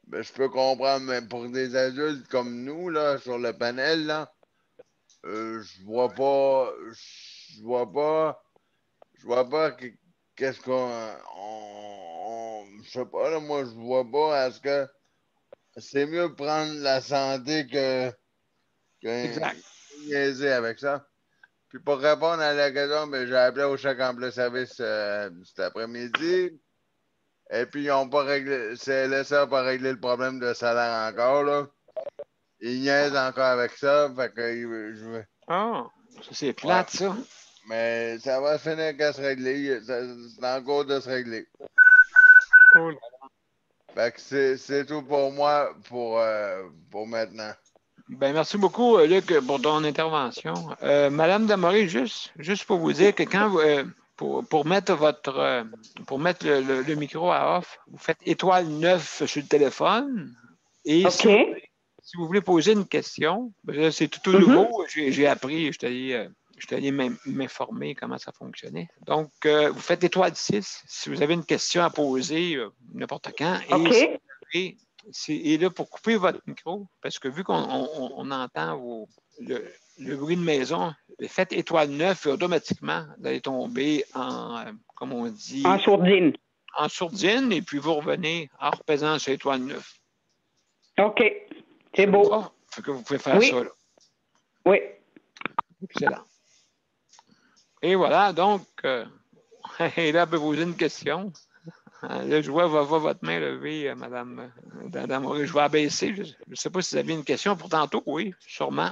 ben, je peux comprendre, mais pour des adultes comme nous, là, sur le panel, là, je vois pas, qu'est-ce je sais pas, là, moi, je vois pas, est-ce que c'est mieux de prendre la santé que niaiser avec ça. Puis pour répondre à la question, ben, j'ai appelé au chèque emploi service cet après-midi. Et puis, ils n'ont pas réglé, CLSA n'a pas réglé le problème de salaire encore, là. Ils niaisent encore avec ça, fait que ça c'est plate, ça. Mais ça va finir qu'à se régler. C'est en cours de se régler. Cool. Fait que c'est tout pour moi pour maintenant. Ben, merci beaucoup, Luc, pour ton intervention. Madame Damoré, juste pour vous dire que quand pour mettre le micro à off, vous faites étoile 9 sur le téléphone. Et si vous voulez poser une question, ben là, c'est tout nouveau. J'ai appris, je suis allé m'informer comment ça fonctionnait. Donc, vous faites étoile 6 si vous avez une question à poser n'importe quand. Et là, pour couper votre micro, parce que vu qu'on entend le bruit de maison, faites étoile 9 et automatiquement, vous allez tomber en, comme on dit... En sourdine. En sourdine, et puis vous revenez en repaisant sur étoile 9. OK. C'est beau. Fait que vous pouvez faire ça, là. Oui. Excellent. Et voilà, donc, et là, elle peut poser une question. Là, je vois votre main levée, Madame Damoré. Je vais abaisser. Je ne sais pas si vous avez une question pour tantôt. Oui, sûrement.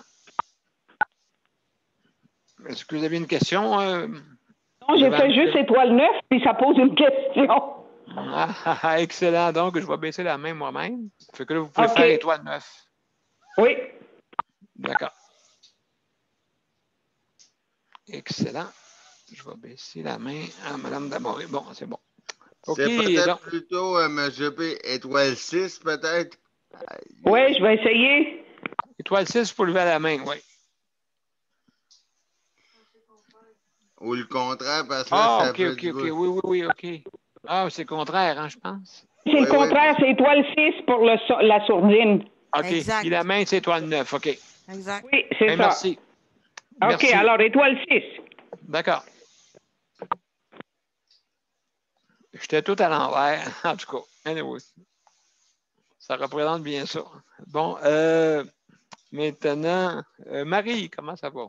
Est-ce que vous avez une question? Non, j'ai fait juste étoile 9, puis ça pose une question. Excellent. Donc, je vais baisser la main moi-même. Fait que là, vous pouvez faire étoile 9. Oui. D'accord. Excellent. Je vais baisser la main à Mme Damoré. Bon, c'est bon. OK. C'est peut-être Donc, plutôt M. P. étoile 6, peut-être. Oui, je vais essayer. étoile 6 pour lever la main, oui. Ou le contraire, parce que là, Ah, ça OK, fait OK, du OK. bruit. Oui, OK. Ah, c'est le contraire, hein, je pense. C'est le contraire, c'est étoile 6 pour la sourdine. OK. Exact. Puis la main, c'est étoile 9. OK. Exact. Oui, c'est Ben, ça. merci. OK, Merci. alors étoile 6. D'accord. J'étais tout à l'envers, en tout cas. Anyway. Ça représente bien ça. Bon, maintenant, Marie, comment ça va?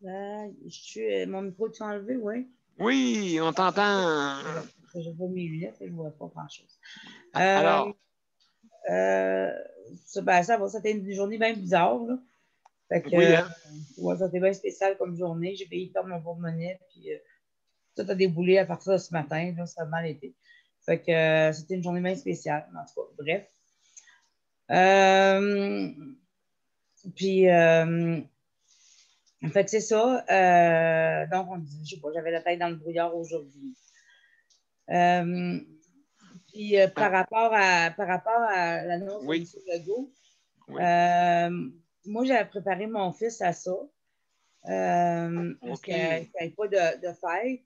Mon micro est enlevé, oui. Oui, on t'entend. Je vois mes lunettes et je ne vois pas grand-chose. Alors, Ça va, c'était une journée bien bizarre. Là. Fait que, oui, hein? ouais, ça a été bien spécial comme journée. J'ai payé perdre mon porte-monnaie, puis tout a déboulé à partir de ce matin. Là, ça a mal été. Fait que c'était une journée bien spéciale, en tout cas. Bref. Puis, en fait, c'est ça. Donc, je sais pas, j'avais la tête dans le brouillard aujourd'hui. Puis, par rapport à l'annonce de Oui. M. Legault, Oui. moi, j'avais préparé mon fils à ça. Parce qu'il n'y avait pas de fête,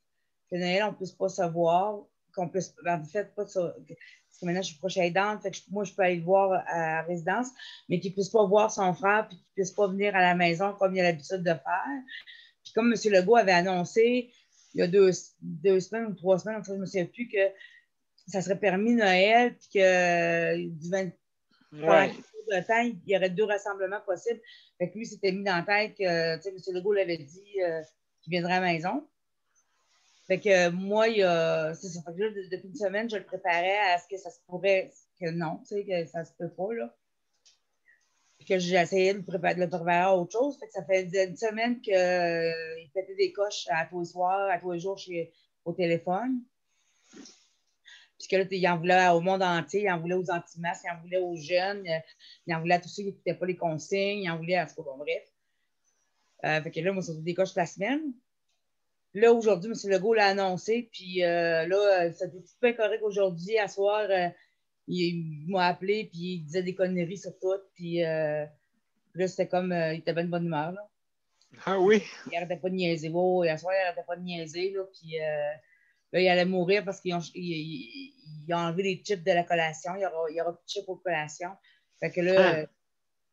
que Noël, on ne puisse pas se voir, qu'on puisse, en fait, pas ça. Parce que maintenant, je suis proche aidante, fait que moi, je peux aller le voir à la résidence, mais qu'il ne puisse pas voir son frère, puis qu'il ne puisse pas venir à la maison comme il a l'habitude de faire. Puis comme M. Legault avait annoncé il y a deux semaines ou 3 semaines, en fait, je ne me souviens plus, que ça serait permis Noël, puis que du 20, pendant de temps, il y aurait 2 rassemblements possibles. Fait que lui, s'était mis dans la tête que, M. Legault l'avait dit qu'il viendrait à la maison. Fait que moi, c'est ça. Fait que là, depuis une semaine, je le préparais à ce que ça se pourrait, que non, tu sais, que ça se peut pas, là. Puis que j'ai essayé de le préparer à autre chose. Fait que ça fait une semaine qu'il pétait des coches à tous les soirs, à tous les jours au téléphone. Puisque là, il en voulait au monde entier, il en voulait aux anti-masques, il en voulait aux jeunes, il en voulait à tous ceux qui n'écoutaient pas les consignes, il en voulait à ce qu'on bref. Fait que là, moi, ça fait des coches la semaine. Là, aujourd'hui, M. Legault l'a annoncé, puis là, ça était tout bien correct aujourd'hui. À soir, il m'a appelé, puis il disait des conneries sur tout, puis là, c'était comme, il était bien de bonne humeur, là. Ah oui? Il n'arrêtait pas de niaiser. Oh, et à soir, il n'arrêtait pas de niaiser, là, puis là, il allait mourir parce qu'ils ont enlevé les chips de la collation. Il y aura plus de chips aux collations. Fait que là,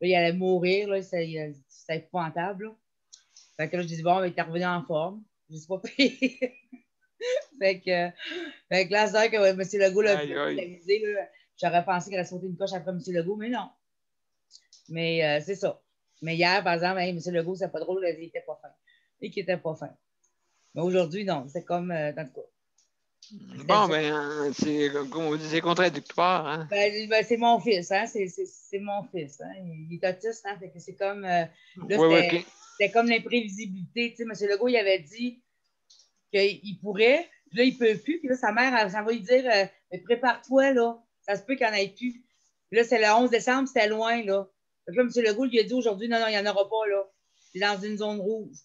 il allait mourir. Là, c'était épouvantable. Là. Fait que là, je dis bon, il est revenu en forme. Je ne sais pas pire. fait que là, c'est vrai que M. Legault l'a avisé. J'aurais pensé qu'il allait sauter une coche après M. Legault, mais non. Mais c'est ça. Mais hier, par exemple, M. Legault, c'est pas drôle, il n'était pas fin. Et qu'il n'était pas fin. Mais aujourd'hui, non. C'est comme, dans le cas. Bon, ben, comme on dit, c'est contradictoire. Hein? Ben, c'est mon fils, hein? C'est mon fils. Hein? Il est autiste, hein? Fait que c'est comme. Là, c'était comme l'imprévisibilité. Tu sais, M. Legault, il avait dit qu'il pourrait, puis là, il ne peut plus. Puis là, sa mère, elle va lui dire mais prépare-toi, là. Ça se peut qu'il n'y en ait plus. Puis là, c'est le 11 décembre, c'était loin, là. Fait que là, M. Legault lui a dit aujourd'hui non, il n'y en aura pas, là. C'est dans une zone rouge.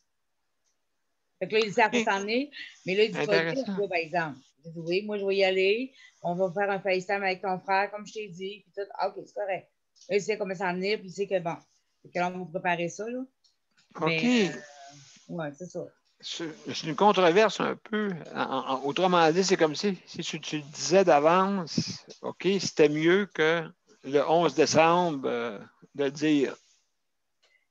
Fait que là, il sait à quoi s'en est. Mais là, il dit tu vas le dire, par exemple. J'ai dit oui, moi, je vais y aller. On va faire un FaceTime avec ton frère, comme je t'ai dit. Puis tout. Ah, OK, c'est correct. Là, il sait comment s'en est, puis il sait que bon. Fait que là, on va préparer ça, là. OK. Mais, ouais, c'est ça. C'est une controverse un peu. Autrement dit, c'est comme si tu le disais d'avance, OK, c'était mieux que le 11 décembre de le dire.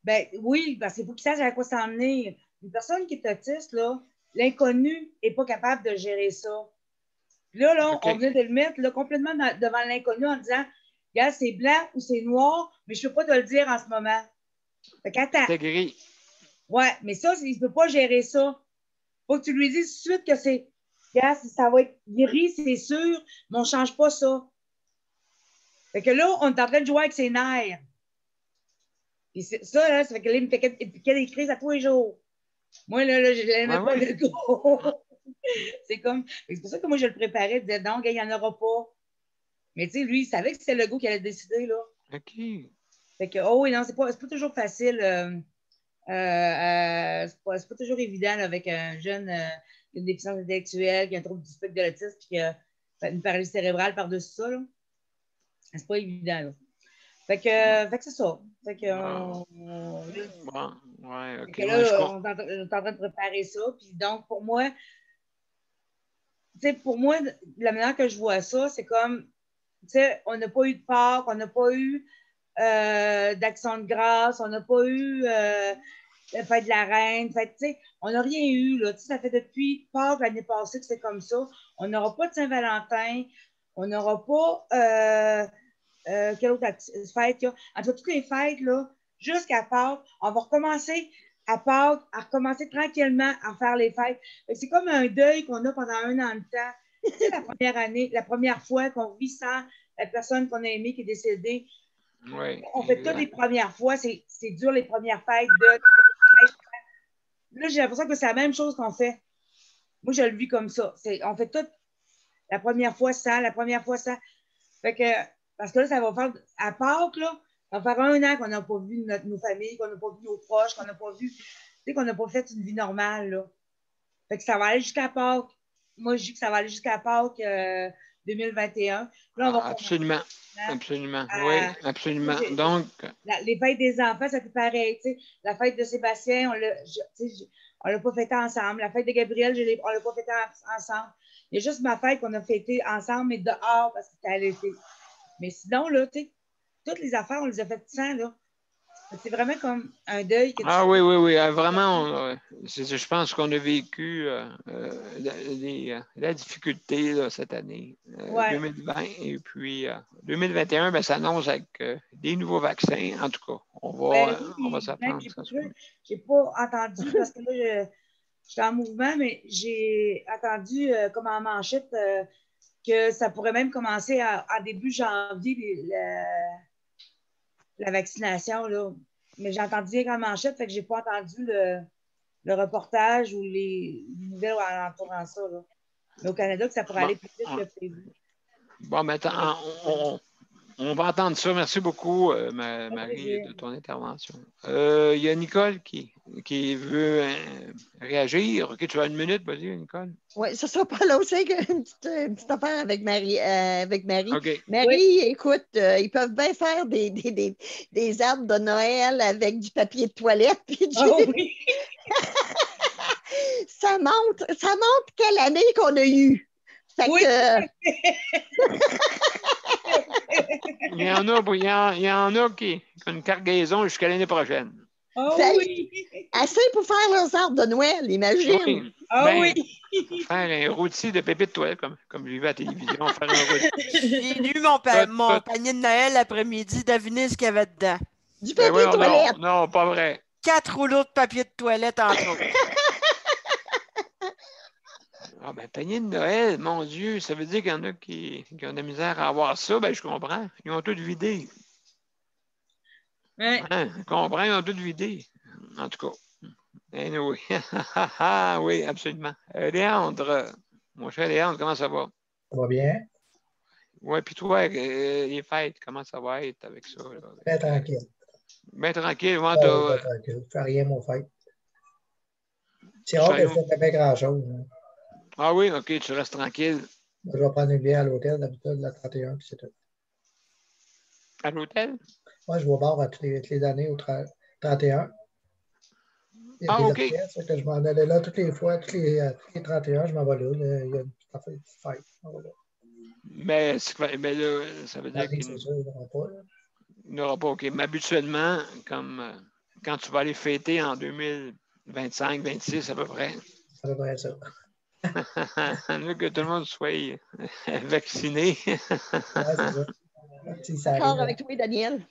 Ben oui, parce qu'il faut qu'il sache à quoi s'en venir. Une personne qui est autiste, là, l'inconnu n'est pas capable de gérer ça. Puis là, okay. On vient de le mettre là, complètement devant l'inconnu en disant regarde, c'est blanc ou c'est noir, mais je ne peux pas te le dire en ce moment. Fait qu'attends. C'est gris. Ouais, mais ça, il ne peut pas gérer ça. Faut que tu lui dises tout de suite que c'est regarde, ça va être gris, c'est sûr, mais on ne change pas ça. Fait que là, on est en train de jouer avec ses nerfs. Et ça, là, ça fait que là, il me fait des crises à tous les jours. Moi, là je l'aimais pas le gars. C'est comme. C'est pour ça que moi, je le préparais, de dire non, gars, il n'y en aura pas. Mais tu sais, lui, il savait que c'était le gars qui allait décider, là. OK. Fait que, oh oui, non, c'est pas toujours facile. C'est pas toujours évident là, avec un jeune qui a une déficience intellectuelle, qui a un trouble du spectre de l'autisme, puis qui a une paralysie cérébrale par-dessus ça. Là. C'est pas évident. Là. Fait que c'est ça. Fait que, OK. là, on est en train de préparer ça. Puis donc, pour moi, la manière que je vois ça, c'est comme, on n'a pas eu de Pâques, on n'a pas eu d'Action de grâce, on n'a pas eu fête de la reine, on n'a rien eu, là. Ça fait depuis Pâques l'année passée que c'est comme ça. On n'aura pas de Saint-Valentin, on n'aura pas quelle autre fête il y a. Entre toutes les fêtes, là, jusqu'à Pâques, on va recommencer à Pâques, à recommencer tranquillement à faire les fêtes. C'est comme un deuil qu'on a pendant un an de temps. La première année, la première fois qu'on vit sans la personne qu'on a aimée qui est décédée. Oui, on fait toutes les premières fois, c'est dur les premières fêtes. Là, j'ai l'impression que c'est la même chose qu'on fait. Moi, je le vis comme ça. On fait tout la première fois ça, la première fois ça. Fait que, parce que là, ça va faire, à Pâques, là, ça va faire un an qu'on n'a pas vu nos familles, qu'on n'a pas vu nos proches, qu'on n'a pas vu, qu'on n'a pas fait une vie normale, là. Fait que ça va aller jusqu'à Pâques. Moi, je dis que ça va aller jusqu'à Pâques 2021. Là, on va absolument. Absolument. Oui, absolument. Donc. Les fêtes des enfants, ça fait pareil. T'sais. La fête de Sébastien, on l'a pas fêtée ensemble. La fête de Gabriel, on l'a pas fêtée ensemble. Il y a juste ma fête qu'on a fêtée ensemble, mais dehors parce que c'était à l'été. Mais sinon, là, toutes les affaires, on les a faites sans, là. C'est vraiment comme un deuil. Oui. Vraiment, je pense qu'on a vécu la difficulté là, cette année, 2020. Et puis, 2021, ben, ça annonce avec des nouveaux vaccins. En tout cas, on va s'apprendre. Je n'ai pas entendu, parce que là, j'étais en mouvement, mais j'ai entendu comme en manchette que ça pourrait même commencer en début janvier, la vaccination, là. Mais j'ai entendu dire en manchette, fait que j'ai pas entendu le reportage ou les nouvelles en entourant ça. Là. Mais au Canada, que ça pourrait aller plus vite que prévu. Bon, maintenant, on va entendre ça. Merci beaucoup, Marie, de ton intervention. Il y a Nicole qui veut réagir. OK, tu as une minute, vas-y, Nicole. Oui, ce sera pas là aussi une petite affaire avec Marie. Okay. Marie, écoute, ils peuvent bien faire des arbres de Noël avec du papier de toilette. Puis oui. ça montre quelle année qu'on a eue. Fait que, il y en a qui ont une cargaison jusqu'à l'année prochaine. Oui. Assez pour faire leurs arbres de Noël, imagine. Oui. Faire un rôti de pépites de toilette, comme j'ai vu à la télévision. Faire un rôti. J'ai lu mon panier de Noël l'après-midi, devinez ce qu'il y avait dedans. Du papier de toilette. Non, pas vrai. 4 rouleaux de papier de toilette entre autres. Panier de Noël, mon Dieu, ça veut dire qu'il y en a qui ont de la misère à avoir ça. Ben, je comprends. Ils ont tout vidé. Oui. Je comprends, ils ont tout vidé. En tout cas. Anyway. Oui, absolument. Léandre, mon cher Léandre, comment ça va? Ça va bien? Oui, puis toi, les fêtes, comment ça va être avec ça? Bien tranquille. Bien tranquille. Bien tranquille. Je ne fais rien, mon fête. C'est rare que je ne fais pas grand-chose. Hein. Ah oui, OK, tu restes tranquille. Je vais prendre une bière à l'hôtel, d'habitude, la 31, puis c'est tout. À l'hôtel? Moi, je vais au bar à toutes les années au 31. Il y a des orchestres, que je m'en allais là toutes les fois, tous les 31, je m'en vais là. Il y a une petite fête. Mais là, ça veut dire qu'il n'y aura pas. Là. Il n'y aura pas, OK. Mais habituellement, comme quand tu vas aller fêter en 2025, 2026 à peu près. Ça va être ça. Que tout le monde soit vacciné. c'est ça. D'accord avec toi, Daniel.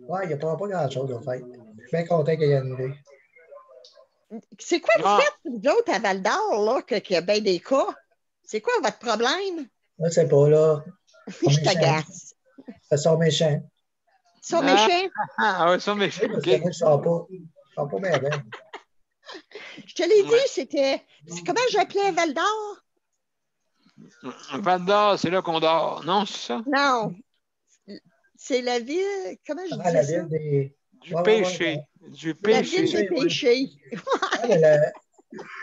Oui, il n'y a pas grand-chose en fait. Je suis bien content qu'il y ait annulé. C'est quoi vous faites, vous autres, à Val-d'Or, là, qu'il y a bien des cas? C'est quoi votre problème? Je ne sais pas, là. Je t'agace. Ça sort méchant. Ils sont méchants? Ah oui, ils sont méchants. Moi, je ne sors pas. Je ne sors pas bien. Je te l'ai dit, c'était... Comment j'appelais Val-d'Or? Val-d'Or, c'est là qu'on dort. Non, c'est ça? Non. C'est la ville, comment je Ah, la dis ça? ville des... Du Ouais, péché. Du La ville péché. des péchés. Ouais,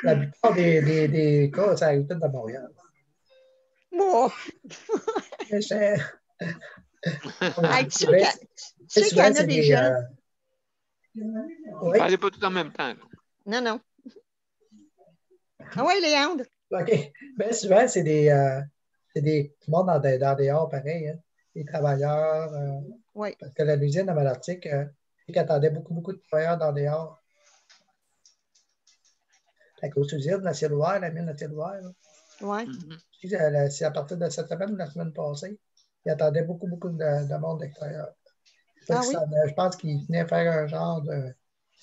la plupart des cas, ça arrive tout de Montréal. Moi, C'est hey, tu sais bien qu'il y souvent, en a c'est des des. gens. Oui, Parlez pas tout en même temps. Non, non. Ah ouais, Léandre. OK. Bien souvent, c'est du monde dans des hors pareil, hein. Des travailleurs. Oui. Parce que l'usine à Malartic, il attendait beaucoup de travailleurs dans des hors. La grosse usine, la ciel ouvert, la mine à ciel ouvert. Oui. C'est à partir de cette semaine ou la semaine passée. Il attendait beaucoup de monde extérieur. Ah oui? Je pense qu'il venait faire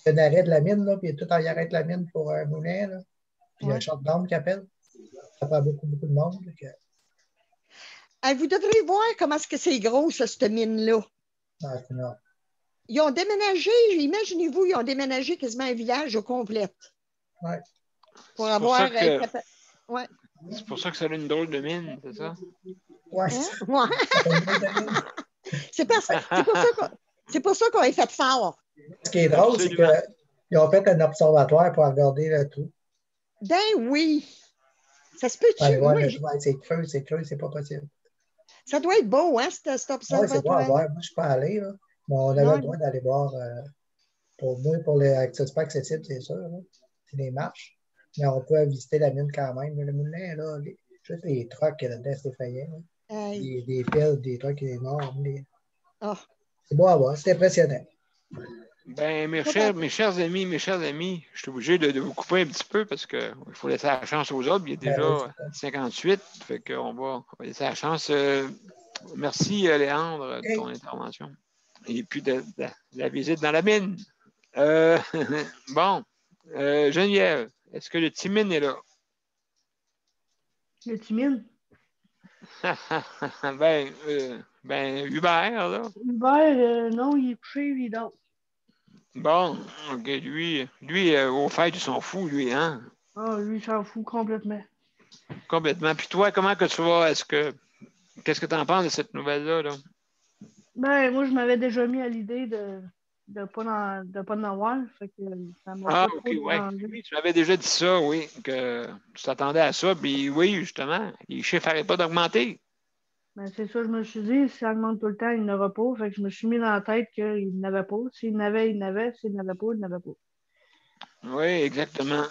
un arrêt de la mine, là, puis tout en arrête la mine pour un moulin. Là. Puis il y a un shutdown qui appelle. Ça prend beaucoup de monde. Hey, vous devriez voir comment est-ce que c'est gros, ça, cette mine-là. Non, c'est énorme. Ils ont déménagé, imaginez-vous, ils ont déménagé quasiment un village au complet. Oui. Pour avoir. Ouais. C'est pour ça que ça a une drôle de mine, c'est ça? Oui. Hein? Ouais. C'est pour ça qu'on est fait fort. Ce qui est drôle, c'est qu'ils ont fait un observatoire pour regarder le tout. Ben oui. Ça se peut-tu? Voir le tout. C'est creux, c'est pas possible. Ça doit être beau, hein, cet observatoire? Oui, c'est beau à voir. Moi, je ne suis pas allé, là. Mais on avait le droit d'aller voir. Pour les c'est pas accessible, c'est sûr. C'est des marches. Mais on peut visiter la mine quand même. Le moulin, là, juste les trucks là-dedans, c'est effrayant. Des fils, des trucks énormes. C'est beau à voir, c'est impressionnant. Ben, mes chers amis, je suis obligé de vous couper un petit peu parce qu'il faut laisser la chance aux autres. Il est déjà 58, fait qu'on va laisser la chance. Merci, Léandre, de ton intervention. Et puis de la visite dans la mine. Bon, Geneviève, est-ce que le Timine est là? Le Timine? ben, Hubert, là. Hubert, non, il est couché, il dort. Bon, OK, lui au fait, il s'en fout, lui, hein? Ah, lui, il s'en fout complètement. Complètement. Puis toi, comment que tu vas? Qu'est-ce que tu en penses de cette nouvelle-là, là? Ben, moi, je m'avais déjà mis à l'idée de pas en avoir. Fait que ça m'a pas OK, trop dérangé. Oui, tu m'avais déjà dit ça, oui, que tu t'attendais à ça. Puis oui, justement, les chiffres n'arrêtent pas d'augmenter. Ben, c'est ça, je me suis dit, si ça augmente tout le temps, il n'aura pas. Fait que je me suis mis dans la tête qu'il n'avait pas. S'il n'avait, il n'avait. S'il n'avait pas, il n'avait pas. Oui, exactement.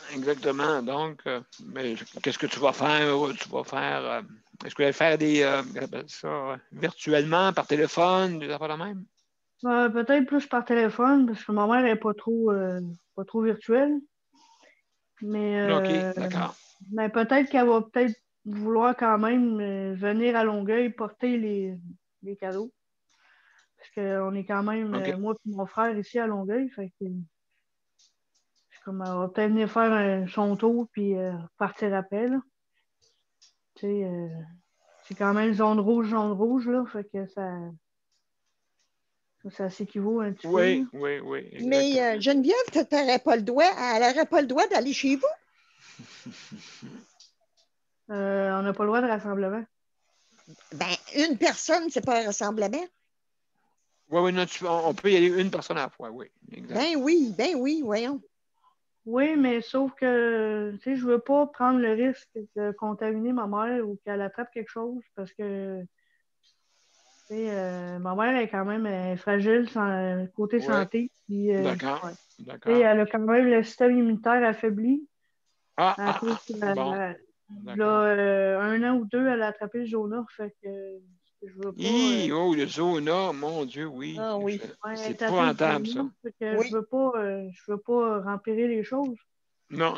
Donc, mais qu'est-ce que tu vas faire? Est-ce que tu vas faire virtuellement, par téléphone, des affaires de même? Peut-être plus par téléphone, parce que ma mère n'est pas trop virtuelle. Mais, OK, d'accord. Mais peut-être qu'elle va vouloir quand même venir à Longueuil porter les cadeaux. Parce qu'on est quand même, moi et mon frère, ici à Longueuil. Fait que, comme elle va peut-être venir faire son tour puis partir après. Là. C'est quand même zone rouge, là. Fait que ça s'équivaut un petit peu. Oui. Mais Geneviève, elle n'aurait pas le droit d'aller chez vous? On n'a pas le droit de rassemblement. Ben, une personne, c'est pas un rassemblement. Oui, on peut y aller une personne à la fois, oui. Exact. Ben oui, voyons. Oui, mais sauf que, je ne veux pas prendre le risque de contaminer ma mère ou qu'elle attrape quelque chose parce que, ma mère est quand même fragile côté santé. Puis, D'accord. Elle a quand même le système immunitaire affaibli. Bon. Là, 1 an ou 2, elle a attrapé le zona. Fait que je veux pas. Le zona, mon Dieu, oui. Ah oui. C'est épouvantable, ça. Je veux pas rempirer les choses. Non,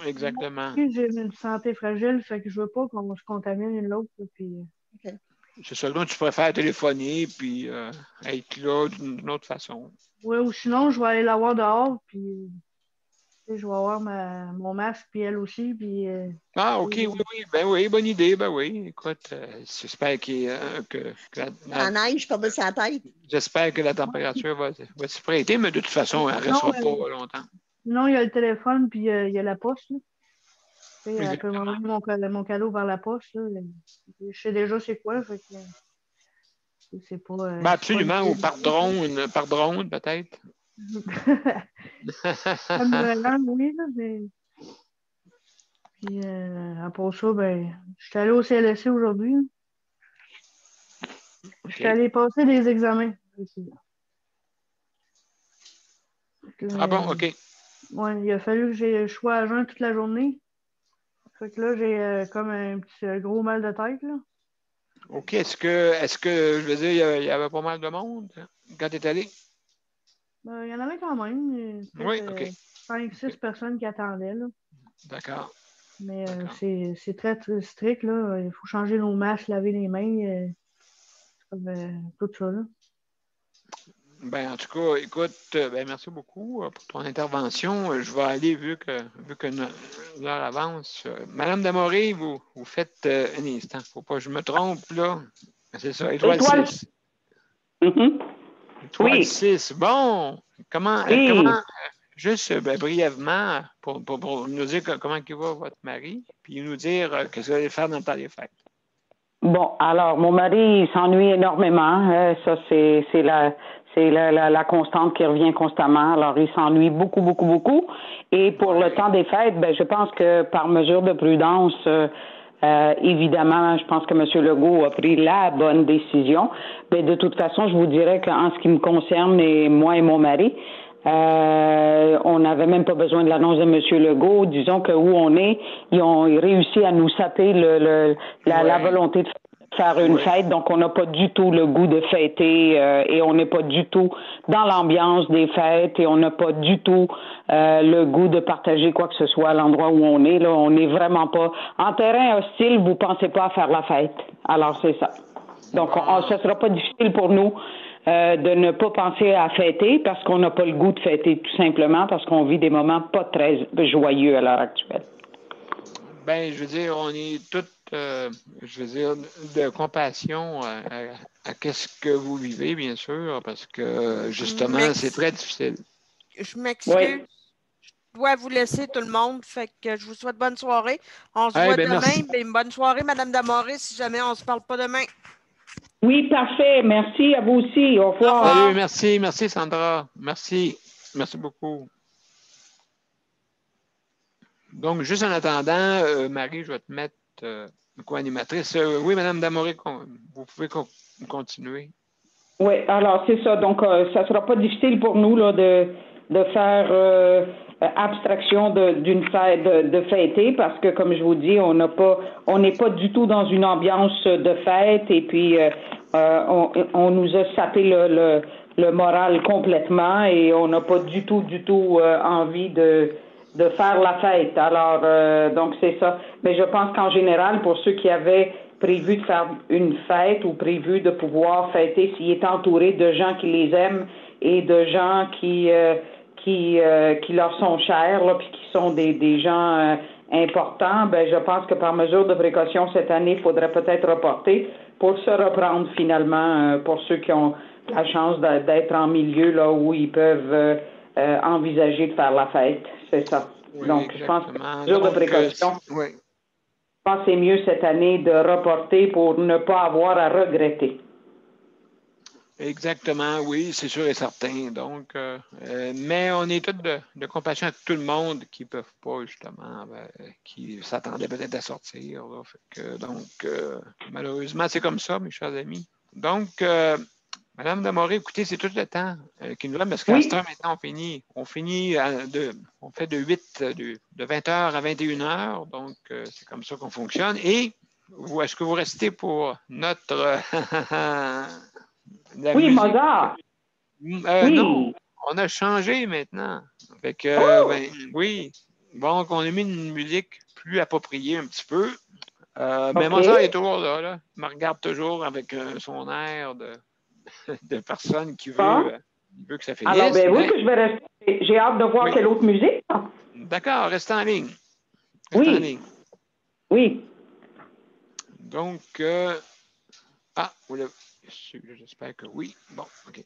exactement. J'ai une santé fragile, fait que je veux pas qu'on se contamine l'autre. Puis... C'est seulement que tu préfères téléphoner puis être là d'une autre façon. Oui, ou sinon, je vais aller la voir dehors, puis je vais avoir mon masque, puis elle aussi. Puis, OK, oui. Ben oui, bonne idée. Ben oui, écoute, j'espère que la neige par-dessus la tête. J'espère que la température va se prêter, mais de toute façon, elle ne restera pas longtemps. Non, il y a le téléphone, puis il y a la poste. Là. Elle peut m'envoyer mon cadeau vers la poste. Là. Je sais déjà c'est quoi. Fait que... C'est pas. Ben absolument, ou par drone peut-être. Oui, là, mais. Puis après ça, ben, je suis allé au CLSC aujourd'hui. Je suis allé passer des examens. Ah bon, OK. Ouais, il a fallu que je sois à jeun toute la journée. Fait que là, j'ai comme un petit gros mal de tête, là. OK. Est-ce que, je veux dire, il y avait pas mal de monde quand tu es allé? Ben, il y en avait quand même. Oui, OK. 5-6 personnes qui attendaient, là. D'accord. Mais c'est très, très strict, là. Il faut changer nos masques, laver les mains, tout ça, là. Ben, en tout cas, écoute, ben, merci beaucoup pour ton intervention. Je vais aller, vu que l'heure avance. Madame Damoré, vous faites un instant. Faut pas que je me trompe, là. C'est ça, étoile 6. Étoile 6. Bon, comment juste brièvement, pour nous dire comment il va votre mari, puis nous dire qu'est-ce que vous allez faire dans le temps des fêtes. Bon, alors, mon mari, il s'ennuie énormément. Ça, c'est la constante qui revient constamment. Alors, il s'ennuie beaucoup, beaucoup, beaucoup. Et pour le temps des fêtes, ben, je pense que par mesure de prudence, évidemment, je pense que M. Legault a pris la bonne décision. Mais de toute façon, je vous dirais qu'en ce qui me concerne, moi et mon mari, on n'avait même pas besoin de l'annonce de M. Legault. Disons que où on est, ils ont réussi à nous saper la volonté de faire une fête. Donc, on n'a pas du tout le goût de fêter et on n'est pas du tout dans l'ambiance des fêtes et on n'a pas du tout le goût de partager quoi que ce soit à l'endroit où on est. Là, on n'est vraiment pas en terrain hostile. Vous pensez pas à faire la fête. Alors, c'est ça. Donc, ça sera pas difficile pour nous de ne pas penser à fêter parce qu'on n'a pas le goût de fêter tout simplement parce qu'on vit des moments pas très joyeux à l'heure actuelle. Ben, je veux dire, on est toutes, de compassion à qu'est-ce que vous vivez, bien sûr, parce que, justement, c'est très difficile. Je m'excuse. Je dois vous laisser tout le monde, fait que je vous souhaite bonne soirée. On se voit demain. Ben, bonne soirée, Mme Damoré, si jamais on ne se parle pas demain. Oui, parfait. Merci à vous aussi. Au revoir. Salut, merci Sandra. Merci beaucoup. Donc, juste en attendant, Marie, je vais te mettre co-animatrice. Oui, Mme Damoré, vous pouvez continuer. Oui, alors c'est ça. Donc, ça ne sera pas difficile pour nous là, de faire abstraction d'une fête, de fêter, parce que, comme je vous dis, on n'est pas du tout dans une ambiance de fête, et puis on nous a sapé le moral complètement, et on n'a pas du tout envie de faire la fête. Alors, donc c'est ça. Mais je pense qu'en général, pour ceux qui avaient prévu de faire une fête ou prévu de pouvoir fêter, s'ils étaient entourés de gens qui les aiment et de gens qui leur sont chers, là, puis qui sont des gens importants, ben je pense que par mesure de précaution cette année, il faudrait peut-être reporter pour se reprendre finalement pour ceux qui ont la chance d'être en milieu là où ils peuvent envisager de faire la fête. C'est ça. Oui, donc, exactement. Je pense que par mesure de précaution, oui. je pense que c'est mieux cette année de reporter pour ne pas avoir à regretter. Exactement, oui, c'est sûr et certain. Donc, mais on est tous de compassion à tout le monde qui ne peuvent pas, justement, qui s'attendaient peut-être à sortir. Là, donc, malheureusement, c'est comme ça, mes chers amis. Donc, Madame Damoré, écoutez, c'est tout le temps qui nous reste, parce qu'à cette heure, maintenant, on finit on fait de 20h à 21h, donc c'est comme ça qu'on fonctionne. Et est-ce que vous restez pour notre... oui, Mozart. Oui. Non, on a changé maintenant. Fait que, oui. Donc, on a mis une musique plus appropriée un petit peu. Mais Mozart est toujours là. Il me regarde toujours avec son air de personne qui veut que ça finisse. Alors, oui, que je vais rester. J'ai hâte de voir quelle autre musique. D'accord, restez en ligne. En ligne. Oui. Donc, j'espère que oui. Bon, OK.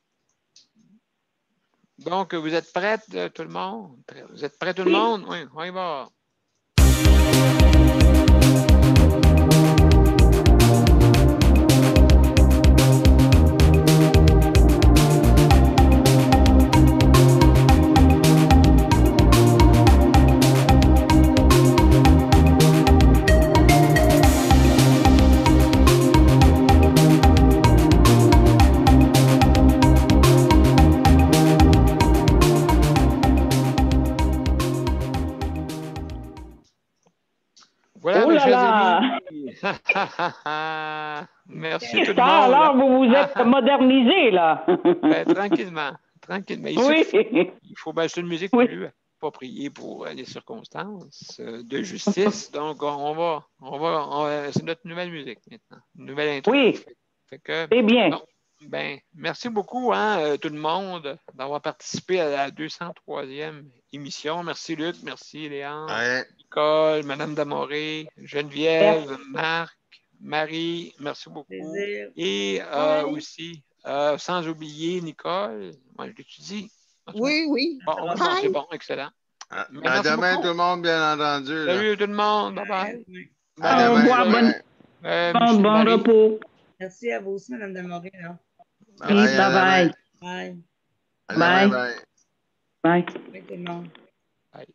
Donc, vous êtes prêts, tout le monde? Vous êtes prêts, tout le monde? Oui, on y va. Merci tout le Ça, monde. alors, vous vous êtes modernisé, là. Ben, tranquillement. Tranquillement. Oui. Il faut acheter une musique Oui. plus appropriée pour les circonstances de justice. Donc, c'est notre nouvelle musique maintenant. Une nouvelle intro. Oui. Fait que, C'est bien. bon, ben, merci beaucoup, hein, tout le monde, d'avoir participé à la 203e émission. Merci, Luc. Merci, Léon. Ouais. Nicole, Madame Damoré, Geneviève, Marc, Marie, merci beaucoup. Plaisir. Et Ouais. aussi, sans oublier Nicole, moi je l'étudie. Oui, oui. Bon, Ça va bon, c'est Bye. bon, excellent. À Merci demain, beaucoup. tout le monde, bien entendu. Là. Salut tout le monde, bye bye. À Au demain. revoir, Bye. Michel bon Marie. repos. Merci à vous aussi, Mme Demoré. Bye. Oui, À bye demain. bye. Bye. À demain. Bye. Bye. Bye tout le monde. Bye.